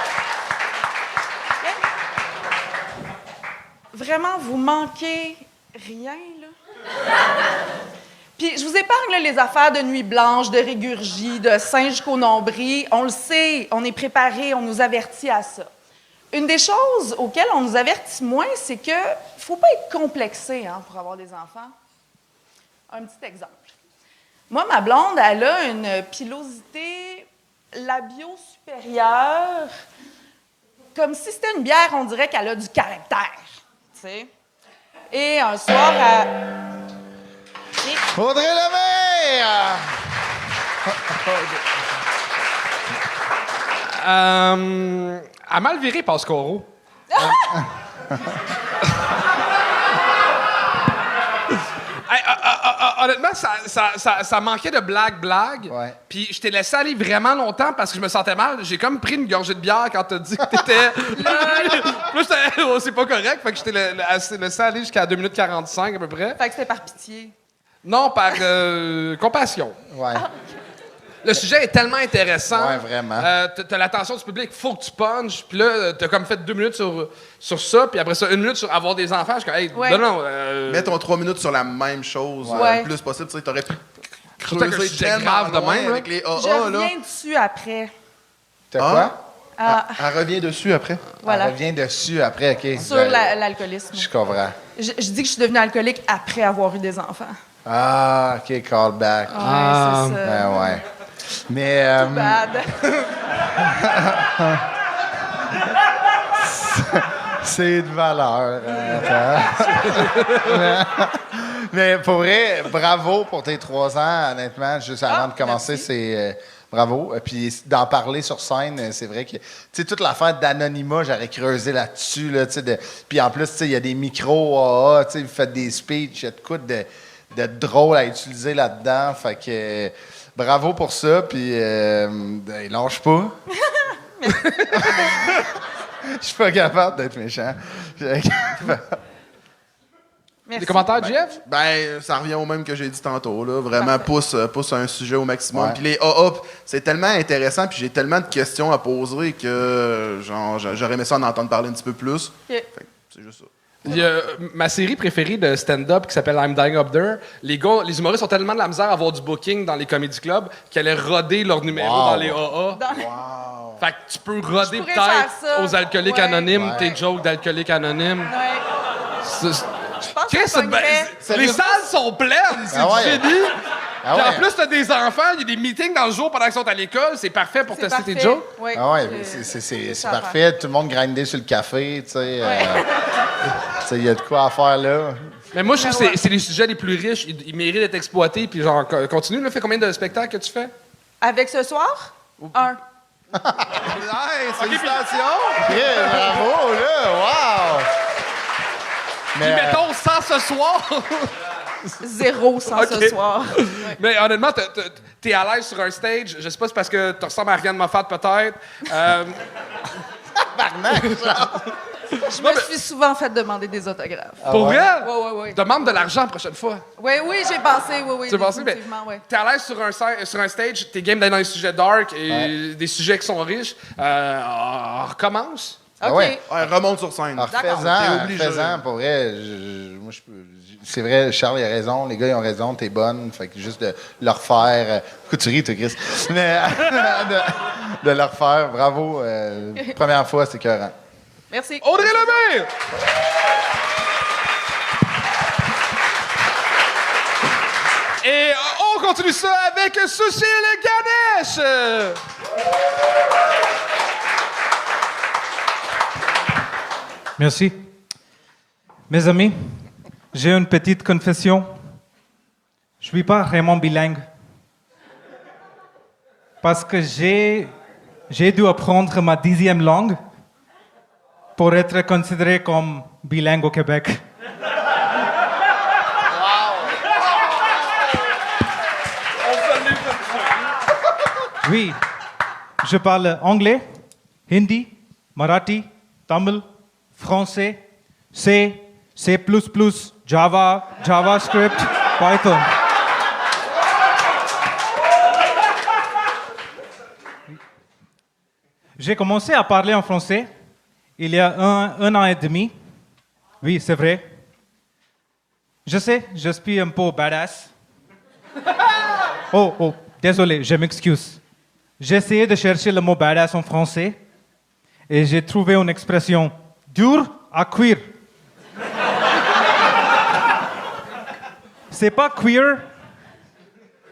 Speaker 10: Okay. Vraiment, vous manquez rien, là? Puis je vous épargne là, les affaires de nuit blanche, de régurgie, de sein jusqu'au nombril. On le sait, on est préparé, on nous avertit à ça. Une des choses auxquelles on nous avertit moins, c'est que faut pas être complexé pour avoir des enfants. Un petit exemple. Moi, ma blonde, elle a une pilosité labio-supérieure. Comme si c'était une bière, on dirait qu'elle a du caractère. T'sais. Et un soir,
Speaker 4: Audrey Lemaire!
Speaker 1: À mal virer, Pascoro. Honnêtement, ça manquait de blague.
Speaker 4: Ouais.
Speaker 1: Puis je t'ai laissé aller vraiment longtemps parce que je me sentais mal. J'ai comme pris une gorgée de bière quand t'as dit que t'étais... Là, j'étais... Oh, c'est pas correct. Fait que je t'ai laissé aller jusqu'à 2 minutes 45 à peu près.
Speaker 10: fait que c'était par pitié.
Speaker 1: Non, par compassion.
Speaker 4: Ouais.
Speaker 1: Le sujet est tellement intéressant.
Speaker 4: Ouais, vraiment.
Speaker 1: T'as l'attention du public, faut que tu punches. Puis là, t'as comme fait 2 minutes sur ça, puis après ça, 1 minute sur avoir des enfants. Je suis comme, hey,
Speaker 10: Ouais.
Speaker 1: non.
Speaker 3: Mets ton 3 minutes sur la même chose
Speaker 10: Ouais.
Speaker 3: le plus possible. Tu sais, t'aurais pu
Speaker 1: Surtout avec un
Speaker 3: creuser
Speaker 1: sujet
Speaker 3: tellement
Speaker 1: grave de
Speaker 3: loin
Speaker 1: même, là.
Speaker 3: avec les AA,
Speaker 10: Je
Speaker 3: là.
Speaker 10: reviens dessus après.
Speaker 4: T'as
Speaker 3: Ah.
Speaker 4: quoi?
Speaker 3: Elle revient dessus après.
Speaker 10: Voilà.
Speaker 4: On revient dessus après, OK.
Speaker 10: Sur l'alcoolisme.
Speaker 4: Je comprends.
Speaker 10: Je dis que je suis devenue alcoolique après avoir eu des enfants.
Speaker 4: Ah, OK, callback.
Speaker 10: Ouais, c'est ça.
Speaker 4: Ben ouais. Mais...
Speaker 10: Bad.
Speaker 4: c'est de valeur. Mais pour vrai, bravo pour tes 3 ans, honnêtement. Juste avant de commencer,
Speaker 10: merci.
Speaker 4: c'est... bravo. Puis d'en parler sur scène, c'est vrai que... Tu sais, toute l'affaire d'anonymat, j'aurais creusé là-dessus. Là, puis en plus, tu sais, il y a des micros AA, tu sais, vous faites des speeches, il y a de quoi de drôle à utiliser là-dedans. Fait que... bravo pour ça, puis lâche pas. Je suis pas capable d'être méchant.
Speaker 10: Merci.
Speaker 1: Des commentaires, Jeff?
Speaker 3: Ben, ça revient au même que j'ai dit tantôt. Là. Vraiment, pousse un sujet au maximum.
Speaker 4: Ouais.
Speaker 3: Puis les AA, c'est tellement intéressant, puis j'ai tellement de questions à poser que genre, j'aurais aimé ça en entendre parler un petit peu plus.
Speaker 10: Ok.
Speaker 3: Fait que c'est juste ça.
Speaker 1: Il y a ma série préférée de stand-up qui s'appelle I'm Dying Up There. Les humoristes ont tellement de la misère à avoir du booking dans les comedy clubs qu'ils allaient roder leur numéro
Speaker 4: Wow.
Speaker 1: dans les AA. Fait que tu peux roder
Speaker 10: pourrais
Speaker 1: peut-être
Speaker 10: faire ça.
Speaker 1: aux alcooliques
Speaker 10: Ouais.
Speaker 1: anonymes
Speaker 4: Ouais.
Speaker 1: tes jokes d'alcooliques anonymes.
Speaker 10: Ouais.
Speaker 1: C'est-
Speaker 10: Je pense
Speaker 1: Chris,
Speaker 10: que ça pognerait.
Speaker 1: les salles sont pleines, c'est
Speaker 4: Ah ouais.
Speaker 1: du génie.
Speaker 4: Ah
Speaker 1: Puis en
Speaker 4: ouais.
Speaker 1: plus, t'as des enfants, il y a des meetings dans le jour pendant qu'ils sont à l'école, c'est parfait pour
Speaker 10: C'est
Speaker 1: tester tes
Speaker 10: parfait.
Speaker 1: jokes.
Speaker 10: Oui.
Speaker 4: Ah ouais,
Speaker 10: C'est
Speaker 4: c'est
Speaker 10: ça à
Speaker 4: parfait. Tout le monde grindé sur le café, tu sais. Tu sais, il y a de quoi à faire là.
Speaker 1: Mais moi, je trouve que c'est les sujets les plus riches. Ils méritent d'être exploités. Puis genre, continue. Là, fais combien de spectacles que tu fais?
Speaker 10: Avec ce soir? 1.
Speaker 3: Nice, félicitations!
Speaker 4: Yeah, bravo, là! Wow!
Speaker 1: Puis mettons, sans ce soir.
Speaker 10: 0 sans ce soir.
Speaker 1: Mais honnêtement, t'es à l'aise sur un stage. Je sais pas si c'est parce que tu ressembles à Ariane Moffat, peut-être.
Speaker 10: Je me suis souvent fait demander des autographes.
Speaker 1: Pour vrai?
Speaker 10: Oui.
Speaker 1: Demande de l'argent la prochaine fois.
Speaker 10: Oui, j'ai pensé, oui.
Speaker 1: Tu as pensé? Mais
Speaker 10: oui.
Speaker 1: t'es à l'aise sur un stage, t'es game d'aller dans des sujets dark et des sujets qui sont riches. On recommence.
Speaker 10: OK.
Speaker 4: Ouais.
Speaker 3: Ouais, remonte sur scène.
Speaker 4: Alors,
Speaker 3: T'es obligé.
Speaker 4: fais-en, pour vrai. Moi, c'est vrai, Charles, il a raison. Les gars, ils ont raison. T'es bonne. Fait que juste de leur faire. Pourquoi tu ris, toi, Chris? Mais de leur faire. Bravo. Première fois, c'est écœurant.
Speaker 10: Merci.
Speaker 1: Audrey Lemay! Et on continue ça avec Sushil Ganesh!
Speaker 11: Merci. Mes amis, j'ai une petite confession. Je ne suis pas vraiment bilingue. Parce que j'ai dû apprendre ma 10e langue pour être considéré comme bilingue au Québec. Oui, je parle anglais, hindi, marathi, tamil, français, C, C++, Java, JavaScript, Python. J'ai commencé à parler en français il y a un an et demi. Oui, c'est vrai. Je sais, je suis un peu badass. Oh, désolé, je m'excuse. J'ai essayé de chercher le mot badass en français et j'ai trouvé une expression dur à cuire. C'est pas queer,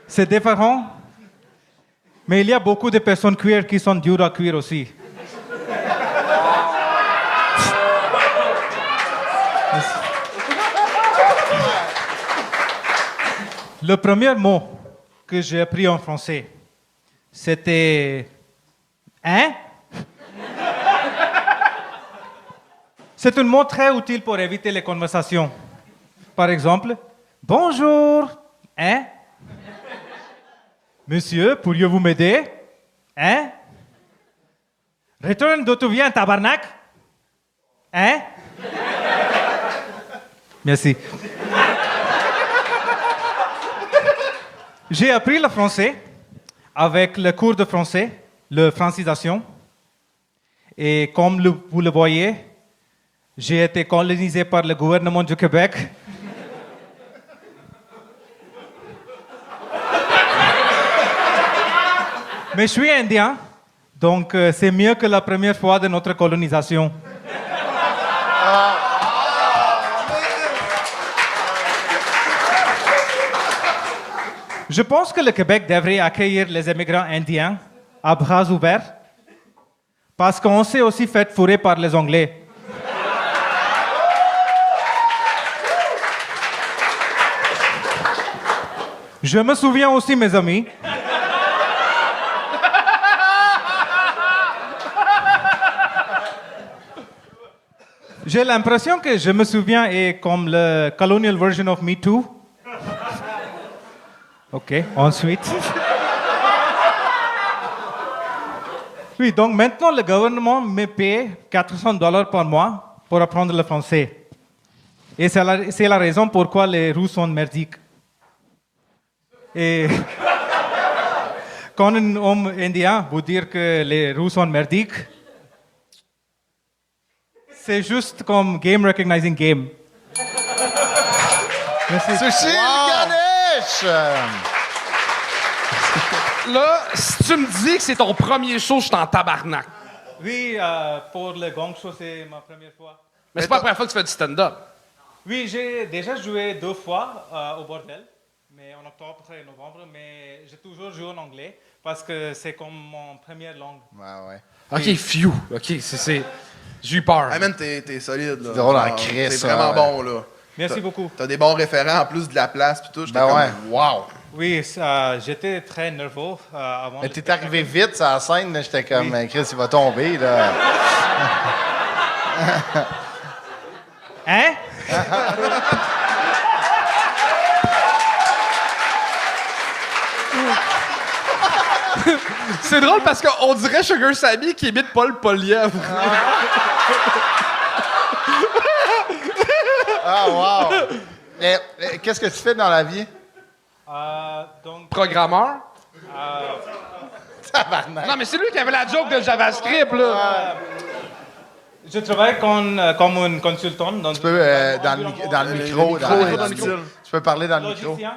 Speaker 11: c'est différent, mais il y a beaucoup de personnes queer qui sont dures à cuire aussi. Le premier mot que j'ai appris en français, c'était « Hein ?» C'est un mot très utile pour éviter les conversations. Par exemple, « Bonjour, hein ?»« Monsieur, pourriez-vous m'aider? Hein? Retourne d'où tu viens, tabarnak? Hein? » Merci. J'ai appris le français avec le cours de français, la francisation. Et comme vous le voyez, j'ai été colonisé par le gouvernement du Québec. Mais je suis indien, donc c'est mieux que la première fois de notre colonisation. Je pense que le Québec devrait accueillir les immigrants indiens à bras ouverts, parce qu'on s'est aussi fait fourrer par les Anglais. Je me souviens aussi, mes amis, j'ai l'impression que je me souviens est comme le colonial version of Me Too. OK, ensuite. Oui, donc maintenant, le gouvernement me paie $400 par mois pour apprendre le français. Et c'est la raison pourquoi les Russes sont merdiques. Et quand un homme indien vous dire que les Russes sont merdiques, c'est juste comme game recognizing game. Merci.
Speaker 4: Sushil Ganesh!
Speaker 1: Là, si tu me dis que c'est ton premier show, je suis en tabarnak.
Speaker 11: Oui, pour le Gong Show, c'est ma première fois.
Speaker 1: Mais c'est pas la première fois que tu fais du stand-up.
Speaker 11: Oui, j'ai déjà joué 2 fois au bordel, mais en octobre et novembre, mais j'ai toujours joué en anglais parce que c'est comme mon première langue.
Speaker 4: Ouais.
Speaker 1: OK, phew. OK, c'est... J'ai eu peur.
Speaker 3: Hey man, t'es solide, là.
Speaker 4: C'est drôle en
Speaker 3: Genre,
Speaker 4: Christ,
Speaker 3: t'es vraiment
Speaker 4: ouais.
Speaker 3: bon, là.
Speaker 11: Merci beaucoup.
Speaker 3: T'as des bons référents en plus de la place puis tout. J'étais
Speaker 4: Ben
Speaker 3: comme,
Speaker 4: ouais.
Speaker 3: wow.
Speaker 11: Oui, j'étais très nerveux avant.
Speaker 4: Mais
Speaker 11: le
Speaker 4: t'es
Speaker 11: spectacle.
Speaker 4: arrivé vite sur la scène, là, j'étais comme, Chris, il va tomber, là.
Speaker 11: Hein?
Speaker 1: C'est drôle parce qu'on dirait Sugar Sammy qui imite Paul Polièvre.
Speaker 4: Ah, wow! Mais, qu'est-ce que tu fais dans la vie?
Speaker 11: Donc,
Speaker 1: Programmeur.
Speaker 4: Tabarnak.
Speaker 1: Non, mais c'est lui qui avait la joke de JavaScript, là.
Speaker 11: je travaille comme un consultant dans
Speaker 4: Tu peux, dans le micro, dans le micro. Tu peux parler dans le micro.
Speaker 11: logicien.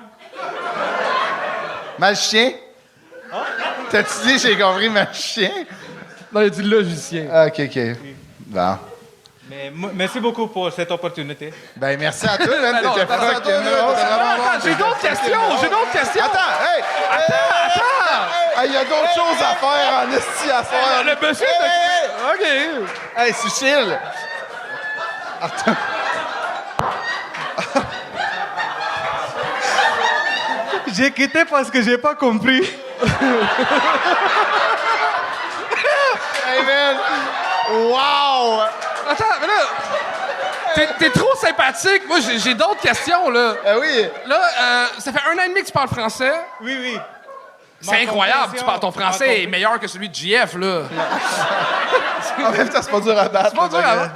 Speaker 4: Magicien? T'as-tu dit, j'ai compris, magicien?
Speaker 1: Non, il a dit logicien.
Speaker 4: Ah, OK. Bon.
Speaker 11: Mais merci beaucoup pour cette opportunité.
Speaker 4: Ben, merci à toi, man.
Speaker 1: non,
Speaker 4: T'étais
Speaker 3: Merci à toi,
Speaker 4: fucking
Speaker 3: là,
Speaker 4: drôle.
Speaker 3: t'es vraiment bon.
Speaker 1: Attends, j'ai d'autres questions.
Speaker 4: Attends, hey! Il y a d'autres choses à faire en esti à faire.
Speaker 1: Le monsieur OK.
Speaker 4: Hey, Sushil!
Speaker 11: J'ai quitté parce que j'ai pas compris.
Speaker 4: Hey, man! Wow!
Speaker 1: Attends, mais là... T'es trop sympathique. Moi, j'ai d'autres questions, là.
Speaker 4: Oui!
Speaker 1: Là, ça fait 1 an et demi que tu parles français.
Speaker 11: Oui.
Speaker 1: C'est incroyable. Ton français est meilleur que celui de JF, là.
Speaker 3: En même temps, c'est pas dur à battre.
Speaker 1: C'est pas dur à battre.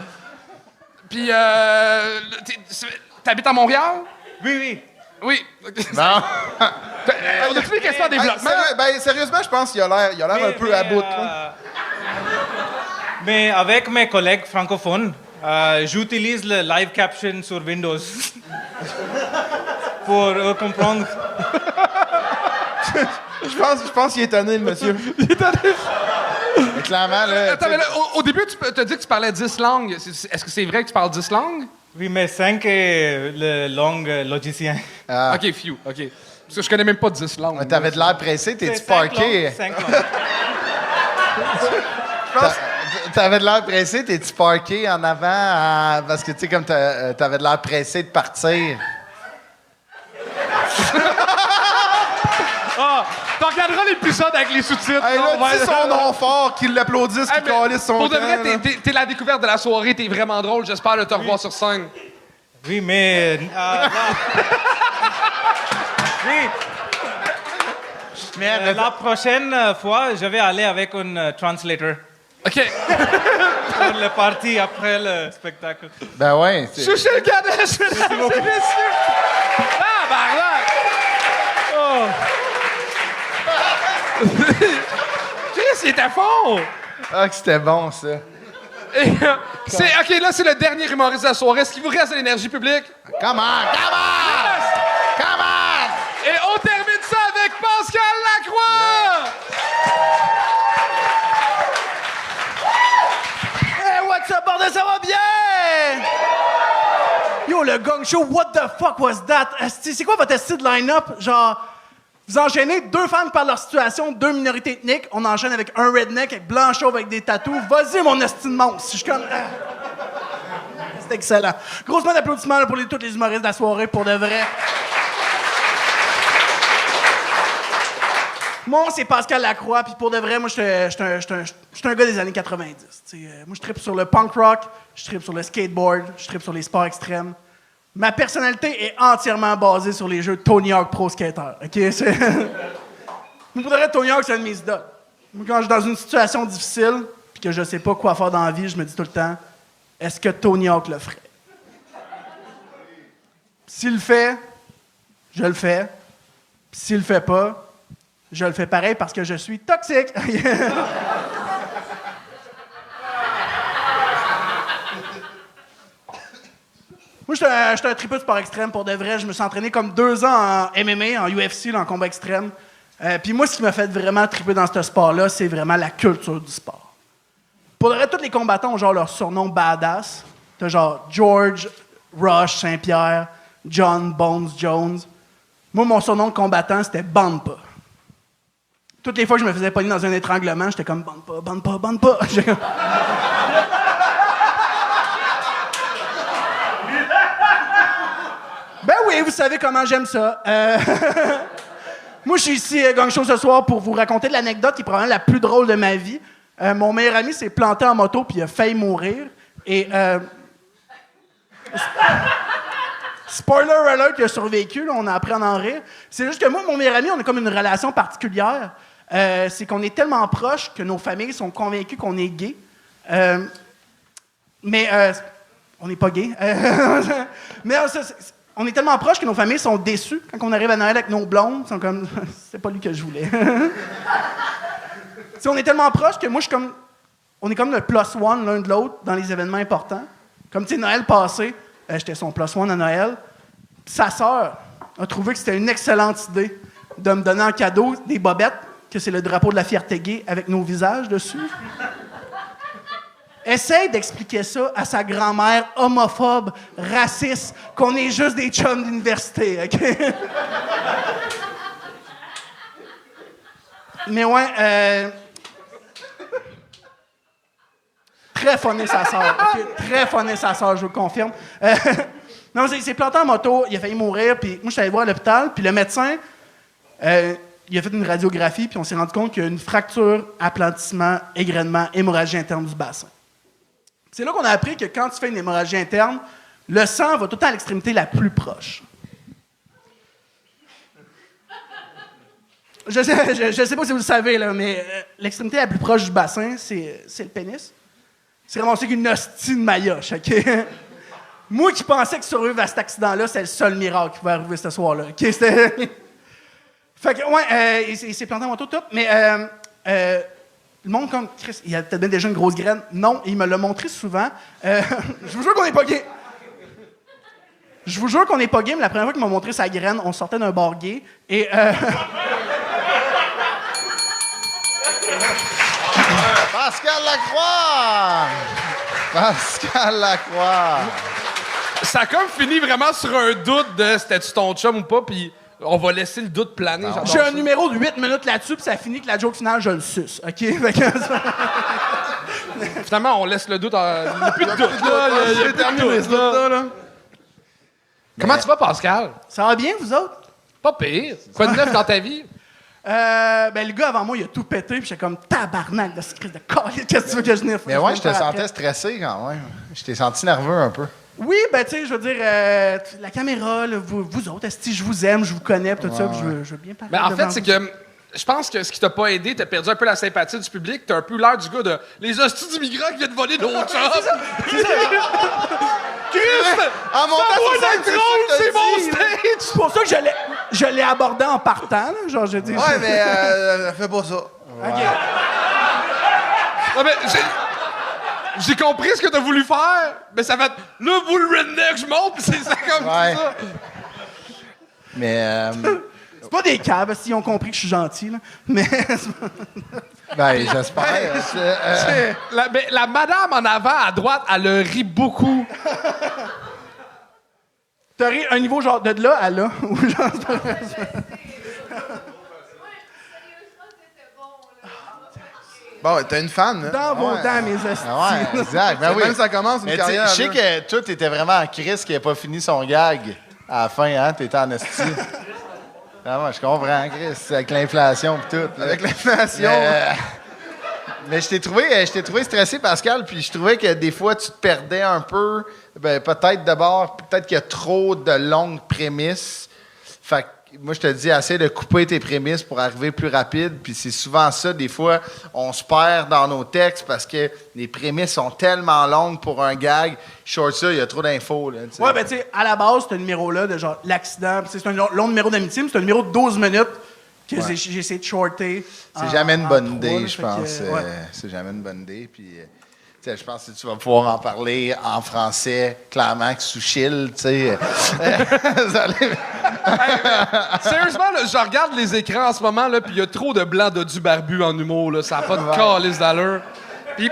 Speaker 1: Puis, t'habites à Montréal?
Speaker 11: Oui.
Speaker 1: Oui.
Speaker 4: Non!
Speaker 1: On a-tu des questions en développement?
Speaker 3: Sérieusement, je pense qu'il a l'air un peu à bout. Là.
Speaker 11: Mais avec mes collègues francophones, j'utilise le live caption sur Windows pour comprendre.
Speaker 3: Je pense qu'il est étonné, le monsieur.
Speaker 4: Mais clairement, là.
Speaker 1: Attends, mais là, au début, tu as dit que tu parlais 10 langues. Est-ce que c'est vrai que tu parles 10 langues?
Speaker 11: Oui, mais 5 est le langue logicien.
Speaker 1: OK, few. OK. Parce que je connais même pas 10 langues.
Speaker 4: T'avais de l'air pressé, t'es-tu
Speaker 11: C'est 5
Speaker 4: parké?
Speaker 11: langues, 5 langues.
Speaker 4: T'avais de l'air pressé, t'es-tu parké en avant? Parce que, tu sais, comme t'avais de l'air pressé de partir.
Speaker 1: Tu regarderas l'épisode avec les sous-titres.
Speaker 3: Hey, là, dis son nom fort, qu'il l'applaudisse, qu'il calisse son
Speaker 1: Pour de
Speaker 3: temps,
Speaker 1: vrai,
Speaker 3: là.
Speaker 1: t'es la découverte de la soirée. T'es vraiment drôle. J'espère de te revoir sur scène.
Speaker 11: Oui, mais. Oui.
Speaker 4: Mais
Speaker 11: La prochaine fois, je vais aller avec un translator
Speaker 1: OK.
Speaker 11: pour le party après le spectacle.
Speaker 4: ben ouais. c'est-
Speaker 1: Chouché le Ganesh, mesdames et messieurs. Ah, barnac! Oh. Chris, il était fort!
Speaker 4: Ah, que c'était bon, ça.
Speaker 1: Et, OK, là, c'est le dernier humoriste de la soirée. Est-ce qu'il vous reste de l'énergie publique?
Speaker 4: Come on!
Speaker 1: Et on termine ça avec Pascal Lacroix!
Speaker 12: Hey, what's up, bordel, ça va bien? Yo, le gang show, what the fuck was that? Esti, c'est quoi votre style de line-up? Genre, vous enchaînez 2 femmes qui parlent de leur situation, 2 minorités ethniques, on enchaîne avec un redneck, avec blanc chauve, avec des tatous. Vas-y, mon esti de monstre. Je suis comme... C'est excellent. Grosse main d'applaudissements là, pour tous les humoristes de la soirée, pour de vrai. Moi, c'est Pascal Lacroix, puis pour de vrai, moi, je suis un gars des années 90. Moi, je trippe sur le punk rock, je trippe sur le skateboard, je trippe sur les sports extrêmes. Ma personnalité est entièrement basée sur les jeux de Tony Hawk Pro Skater. OK? Mais pour de vrai, Tony Hawk, c'est un de mes idoles. Moi, quand je suis dans une situation difficile, puis que je sais pas quoi faire dans la vie, je me dis tout le temps, est-ce que Tony Hawk le ferait? S'il le fait, je le fais. Puis s'il le fait pas, je le fais pareil parce que je suis toxique. Moi, j'étais un tripeux de sport extrême pour de vrai. Je me suis entraîné comme 2 ans en MMA, en UFC, là, en combat extrême. Puis moi, ce qui m'a fait vraiment triper dans ce sport-là, c'est vraiment la culture du sport. Pour de vrai, tous les combattants ont genre leur surnom badass. T'as genre George, Rush, Saint-Pierre, John, Bones, Jones. Moi, mon surnom de combattant, c'était Bande pas. Toutes les fois que je me faisais pogner dans un étranglement, j'étais comme Bande pas, bande pas, bande pas. Et vous savez comment j'aime ça. Moi, je suis ici à Gang Show ce soir pour vous raconter l'anecdote qui est probablement la plus drôle de ma vie. Mon meilleur ami s'est planté en moto puis il a failli mourir. Et... spoiler alert, il a survécu, là, on a appris à en rire. C'est juste que moi, mon meilleur ami, on a comme une relation particulière. C'est qu'on est tellement proches que nos familles sont convaincues qu'on est gay. Mais on n'est pas gay. Mais on est tellement proches que nos familles sont déçues quand on arrive à Noël avec nos blondes. Ils sont comme, c'est pas lui que je voulais. On est tellement proches que moi, on est comme le plus one l'un de l'autre dans les événements importants. Comme, tu sais, Noël passé, j'étais son plus one à Noël. Puis sa sœur a trouvé que c'était une excellente idée de me donner en cadeau des bobettes, que c'est le drapeau de la fierté gay avec nos visages dessus. Essaye d'expliquer ça à sa grand-mère homophobe, raciste, qu'on est juste des chums d'université, OK? Mais ouais, très funny sa sœur, OK? Très funny sa sœur, je vous le confirme. Non, il s'est planté en moto, il a failli mourir, puis moi, je suis allé voir à l'hôpital, puis le médecin, il a fait une radiographie, puis on s'est rendu compte qu'il y a une fracture, aplatissement, égrainement, hémorragie interne du bassin. C'est là qu'on a appris que quand tu fais une hémorragie interne, le sang va tout le temps à l'extrémité la plus proche. Je sais pas si vous le savez, là, mais l'extrémité la plus proche du bassin, c'est le pénis. C'est vraiment aussi qu'une hostie de maillotche, OK? Moi qui pensais que survivre à cet accident-là, c'est le seul miracle qui pouvait arriver ce soir-là. OK? Fait que, ouais, il s'est planté en moto tout, mais le monde comme Chris, il a peut-être bien déjà une grosse graine. Non, il me l'a montré souvent. Je vous jure qu'on n'est pas gay. Je vous jure qu'on n'est pas gay, mais la première fois qu'il m'a montré sa graine, on sortait d'un bar gay, et...
Speaker 4: Pascal Lacroix! Pascal Lacroix!
Speaker 1: Ça a comme fini vraiment sur un doute de c'était-tu ton chum ou pas, puis on va laisser le doute planer.
Speaker 12: J'ai un numéro de 8 minutes là-dessus, puis ça finit que la joke finale, je le suce. OK?
Speaker 1: Finalement, on laisse le doute. Il n'y a plus de doute, là. Il y a plus de doute, là. Comment tu vas, Pascal?
Speaker 12: Ça va bien, vous autres?
Speaker 1: Pas pire. Quoi de neuf dans ta vie?
Speaker 12: Ben, le gars avant moi, il a tout pété, puis j'étais comme tabarnak de ce crise de calice. Qu'est-ce que tu veux que je niffe?
Speaker 4: Mais ouais, je te sentais stressé quand même. Je t'ai senti nerveux un peu.
Speaker 12: Oui, ben, tu sais, je veux dire, la caméra, là, vous autres, esti, je vous aime, je vous connais, tout ça, puis je veux bien parler.
Speaker 1: Ben, en fait, c'est que je pense que ce qui t'a pas aidé, t'as perdu un peu la sympathie du public, t'as un peu l'air du gars de les hosties d'immigrants qui viennent voler nos chums. Christ!
Speaker 4: En montant sur scène,
Speaker 1: c'est drôle, c'est mon stage!
Speaker 12: C'est pour ça que je l'ai abordé en partant, là, genre, je dis.
Speaker 3: Ouais, mais fais pas ça.
Speaker 12: OK.
Speaker 1: Non, mais j'ai compris ce que t'as voulu faire, mais ça fait là, vous le redneck, je monte, pis c'est ça comme ça.
Speaker 4: Mais.
Speaker 12: C'est pas des caves, s'ils ont compris que je suis gentil, là. Mais.
Speaker 4: Ben, j'espère.
Speaker 1: La madame en avant, à droite, elle a ri beaucoup.
Speaker 12: T'as ri un niveau genre de là à là? Ou genre.
Speaker 3: Bon, t'as une fan, hein?
Speaker 12: Dans vos dents, mes hosties.
Speaker 4: Ouais, exact. Ben oui.
Speaker 3: Même ça commence une
Speaker 4: Mais
Speaker 3: carrière.
Speaker 4: je sais
Speaker 3: là.
Speaker 4: que toi, t'étais vraiment en crise qui n'a pas fini son gag à la fin, hein? T'étais en esti. Ah ouais, je comprends, Chris, avec l'inflation et tout. Là.
Speaker 3: Avec l'inflation.
Speaker 4: Mais je t'ai trouvé stressé, Pascal, puis je trouvais que des fois, tu te perdais un peu. Ben, peut-être d'abord, peut-être qu'il y a trop de longues prémices. Fait que moi, je te dis, essaie de couper tes prémices pour arriver plus rapide. Puis c'est souvent ça, des fois, on se perd dans nos textes parce que les prémices sont tellement longues pour un gag. Short ça, il y a trop d'infos. Là,
Speaker 12: ouais, ben tu sais, à la base, ce numéro-là de genre l'accident, c'est un long numéro d'amitié, mais c'est un numéro de 12 minutes que j'ai essayé de shorter.
Speaker 4: C'est jamais une bonne idée,
Speaker 12: là,
Speaker 4: je pense.
Speaker 12: ouais.
Speaker 4: C'est jamais une bonne idée. Puis, tu sais, je pense que tu vas pouvoir en parler en français, clairement, que sous chill, tu sais.
Speaker 1: Sérieusement, là, je regarde les écrans en ce moment, là, puis il y a trop de blancs de du barbu en humour, là. Ça n'a pas de calice d'allure. Puis,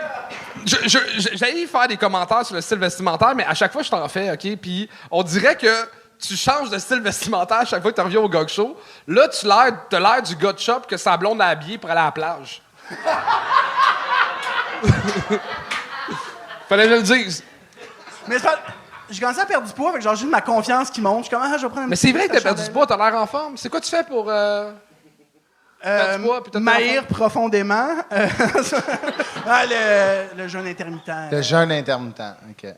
Speaker 1: j'allais faire des commentaires sur le style vestimentaire, mais à chaque fois, je t'en fais, OK? Puis, on dirait que tu changes de style vestimentaire à chaque fois que tu reviens au Gog Show. Là, t'as l'air du gars de shop que sa blonde a habillé pour aller à la plage. Fallait que je le dise.
Speaker 12: Mais j'ai commencé à perdre du poids, fait que genre, j'ai eu ma confiance qui monte. Je suis comme, je vais prendre un
Speaker 1: Mais
Speaker 12: petit
Speaker 1: c'est vrai
Speaker 12: peu
Speaker 1: que t'as
Speaker 12: cette
Speaker 1: perdu du poids, t'as l'air en forme. C'est quoi tu fais pour. Perdre du poids, puis t'as
Speaker 12: m'haïr profondément. Le jeûne intermittent.
Speaker 4: Le jeûne intermittent, OK.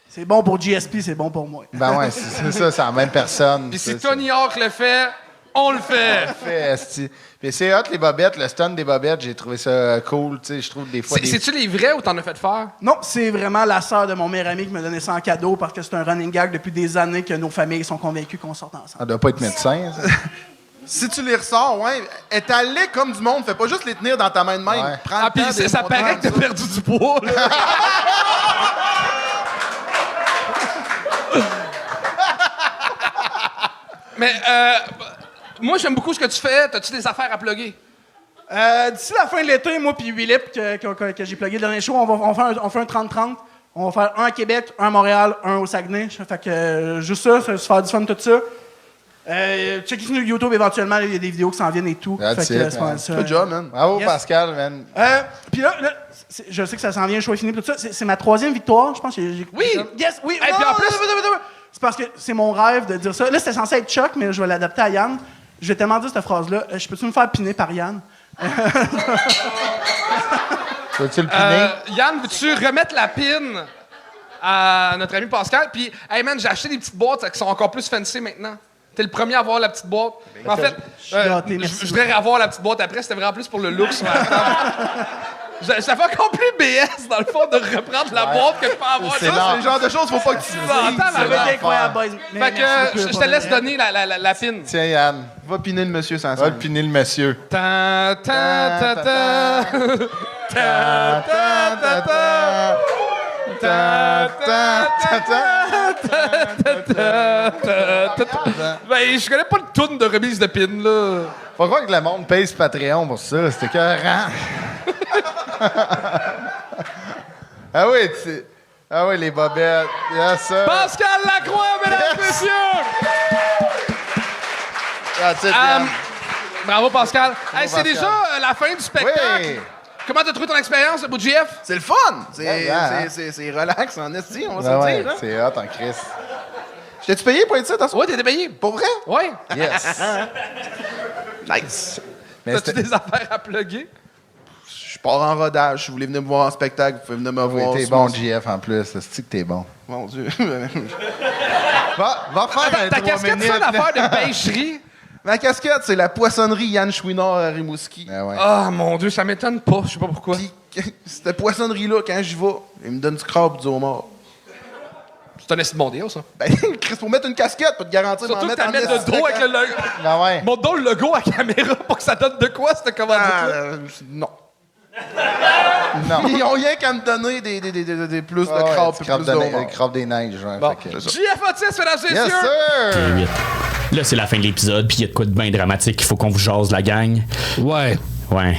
Speaker 12: C'est bon pour GSP, c'est bon pour moi.
Speaker 4: Ben ouais, c'est ça, c'est la même personne.
Speaker 1: Puis
Speaker 4: ça,
Speaker 1: si Tony Hawk le fait, on le fait.
Speaker 4: fait, esti. Puis c'est hot, les bobettes, le stun des bobettes, j'ai trouvé ça cool, tu sais, je trouve des fois...
Speaker 1: C'est-tu les vrais ou t'en as fait faire?
Speaker 12: Non, c'est vraiment la sœur de mon meilleur ami qui m'a donné ça en cadeau parce que c'est un running gag depuis des années que nos familles sont convaincues qu'on sorte ensemble.
Speaker 4: Ça doit pas être médecin, ça.
Speaker 3: Si tu les ressors, ouais, étale-les comme du monde. Fais pas juste les tenir dans ta main de même.
Speaker 4: Ouais.
Speaker 3: Prends le
Speaker 1: Puis
Speaker 3: temps de les
Speaker 1: ça
Speaker 3: montrer
Speaker 1: paraît que t'as
Speaker 3: comme ça.
Speaker 1: perdu du poids. Là. Mais moi, j'aime beaucoup ce que tu fais. T'as-tu des affaires à plugger?
Speaker 12: D'ici la fin de l'été, moi puis Willip, que j'ai plugué le dernier show, on fait un 30-30. On va faire un à Québec, un à Montréal, un au Saguenay. Fait que juste ça se faire du fun, tout ça. Checkez sur YouTube éventuellement, il y a des vidéos qui s'en viennent et tout.
Speaker 4: That's
Speaker 12: Fait que,
Speaker 4: it,
Speaker 12: c'est pas
Speaker 4: man.
Speaker 12: mal ça.
Speaker 3: Good job, man.
Speaker 4: Bravo,
Speaker 12: Yes.
Speaker 4: Pascal, man.
Speaker 12: Puis là, je sais que ça s'en vient, le show est fini, tout ça. C'est ma 3e victoire, je pense.
Speaker 1: Oui!
Speaker 12: Yes, oui!
Speaker 1: Hey,
Speaker 12: Non,
Speaker 1: puis en plus-
Speaker 12: c'est parce que c'est mon rêve de dire ça. Là, c'était censé être Chuck, mais je vais l'adapter à Yann. Je vais tellement dire cette phrase-là. Je peux-tu me faire piner par Yann?
Speaker 4: Peux-tu le piner?
Speaker 1: Yann, veux-tu remettre la pin à notre ami Pascal? Puis, hey man, j'ai acheté des petites boîtes qui sont encore plus fancy maintenant. T'es le premier à avoir la petite boîte. En fait,
Speaker 12: gâté, merci.
Speaker 1: je voudrais avoir la petite boîte après. C'était vraiment plus pour le look sur la table. Ça fait encore plus BS, dans le fond, de reprendre la boîte que de pas avoir
Speaker 4: C'est
Speaker 1: ça.
Speaker 4: lent.
Speaker 3: C'est le genre de choses, faut pas que tu dises.
Speaker 1: Attends,
Speaker 12: Ça va être incroyable, boys. Mais
Speaker 1: Fait
Speaker 12: merci
Speaker 1: que
Speaker 12: beaucoup
Speaker 1: je
Speaker 12: pour
Speaker 1: te laisse
Speaker 12: le-
Speaker 1: donner la pin.
Speaker 4: Tiens, Yann,
Speaker 3: Va piner le monsieur sans
Speaker 4: va
Speaker 3: ça.
Speaker 4: le piner le monsieur.
Speaker 1: Ta ta ta ta. Ta ta ta ta. Ta ta ta ta. Ben, je connais pas le tune de remise de pin, là.
Speaker 4: Faut croire que le monde paye ce Patreon pour ça, c'était écœurant. Ah oui, les bobettes. Yes, sir.
Speaker 1: Pascal Lacroix, mesdames et messieurs!
Speaker 4: That's it, Yann.
Speaker 1: Bravo, Pascal. Hey, c'est
Speaker 4: Pascal.
Speaker 1: déjà la fin du spectacle.
Speaker 4: Oui.
Speaker 1: Comment t'as trouvé ton expérience, le bout de GF?
Speaker 3: C'est le fun! C'est relax en esti, on va
Speaker 4: Ben
Speaker 3: se
Speaker 4: ouais,
Speaker 3: le dire. Hein?
Speaker 4: c'est hot en Chris.
Speaker 3: T'es-tu payé pour être ça, t'as
Speaker 1: Ouais, t'étais payé.
Speaker 3: Pour vrai?
Speaker 1: Ouais.
Speaker 4: Yes.
Speaker 3: Nice!
Speaker 4: Mais
Speaker 1: T'as-tu
Speaker 4: c'était...
Speaker 1: des affaires à plugger?
Speaker 3: Je pars en rodage. Si vous voulez venir me voir en spectacle, vous pouvez venir me voir.
Speaker 4: Oui, t'es
Speaker 3: sur
Speaker 4: bon,
Speaker 3: mon-
Speaker 4: JF, en plus. C'est-tu que t'es bon?
Speaker 3: Mon Dieu.
Speaker 4: Va faire un
Speaker 1: Ta
Speaker 4: 3
Speaker 1: casquette,
Speaker 4: minutes.
Speaker 1: c'est une affaire de pêcherie.
Speaker 3: Ma casquette, c'est la poissonnerie Yann Chouinard à Rimouski.
Speaker 4: Ah ouais.
Speaker 1: Ah, mon Dieu, ça m'étonne pas. Je sais pas pourquoi.
Speaker 3: Puis, cette poissonnerie-là, quand j'y vais, il me donne du crabe et du homard.
Speaker 1: C'est un esti de bon deal, ça.
Speaker 3: Ben, Chris, pour mettre une casquette, pas te garantir
Speaker 1: Surtout
Speaker 3: m'en
Speaker 1: que t'as
Speaker 3: en
Speaker 1: mis de
Speaker 3: esti
Speaker 1: dos avec le logo.
Speaker 4: Ah ouais.
Speaker 1: Montre donc le logo à caméra pour que ça donne de quoi, cette commandite-là.
Speaker 3: Non.
Speaker 4: Non.
Speaker 3: Ils ont rien qu'à me donner des plus de
Speaker 4: Ah ouais,
Speaker 3: crabe
Speaker 4: du
Speaker 3: et plus de homard.
Speaker 4: crabe des neiges. Ouais,
Speaker 1: Bon.
Speaker 4: fait que-
Speaker 1: JF Otis, mesdames et
Speaker 4: Yes,
Speaker 1: messieurs.
Speaker 4: sir!
Speaker 2: 8. Là, c'est la fin de l'épisode, puis il y a de quoi de bien dramatique. Il faut qu'on vous jase, la gang.
Speaker 8: Ouais.
Speaker 2: Ouais.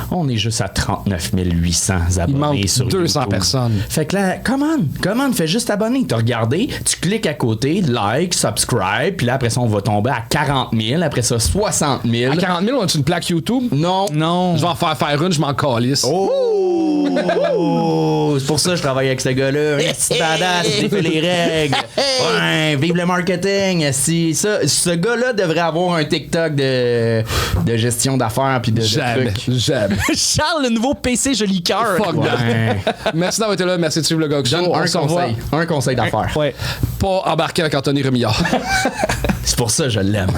Speaker 2: On est juste à 39 800 abonnés
Speaker 8: Il manque
Speaker 2: sur
Speaker 8: 200
Speaker 2: YouTube.
Speaker 8: personnes.
Speaker 2: Fait que là, comment, fais juste t'abonner. T'as regardé, tu cliques à côté, like, subscribe, puis là, après ça, on va tomber à 40 000, après ça, 60 000.
Speaker 8: À 40 000, on a une plaque YouTube?
Speaker 2: Non.
Speaker 8: Non. Je vais en faire une, je m'en calisse.
Speaker 2: Oh! C'est pour ça que je travaille avec ce gars-là. Un petit badass, il fait les règles. Ouais, vive le marketing. Si ça, ce gars-là devrait avoir un TikTok de gestion d'affaires puis de
Speaker 8: Jamais.
Speaker 2: trucs.
Speaker 8: Jamais.
Speaker 9: Charles, le nouveau PC joli cœur.
Speaker 8: Fuck that.
Speaker 2: Ouais.
Speaker 8: Merci d'avoir été là. Merci de suivre le gars.
Speaker 2: Donne un conseil d'affaires.
Speaker 9: Ouais.
Speaker 8: Pas embarquer avec Anthony Remillard.
Speaker 2: C'est pour ça que je l'aime.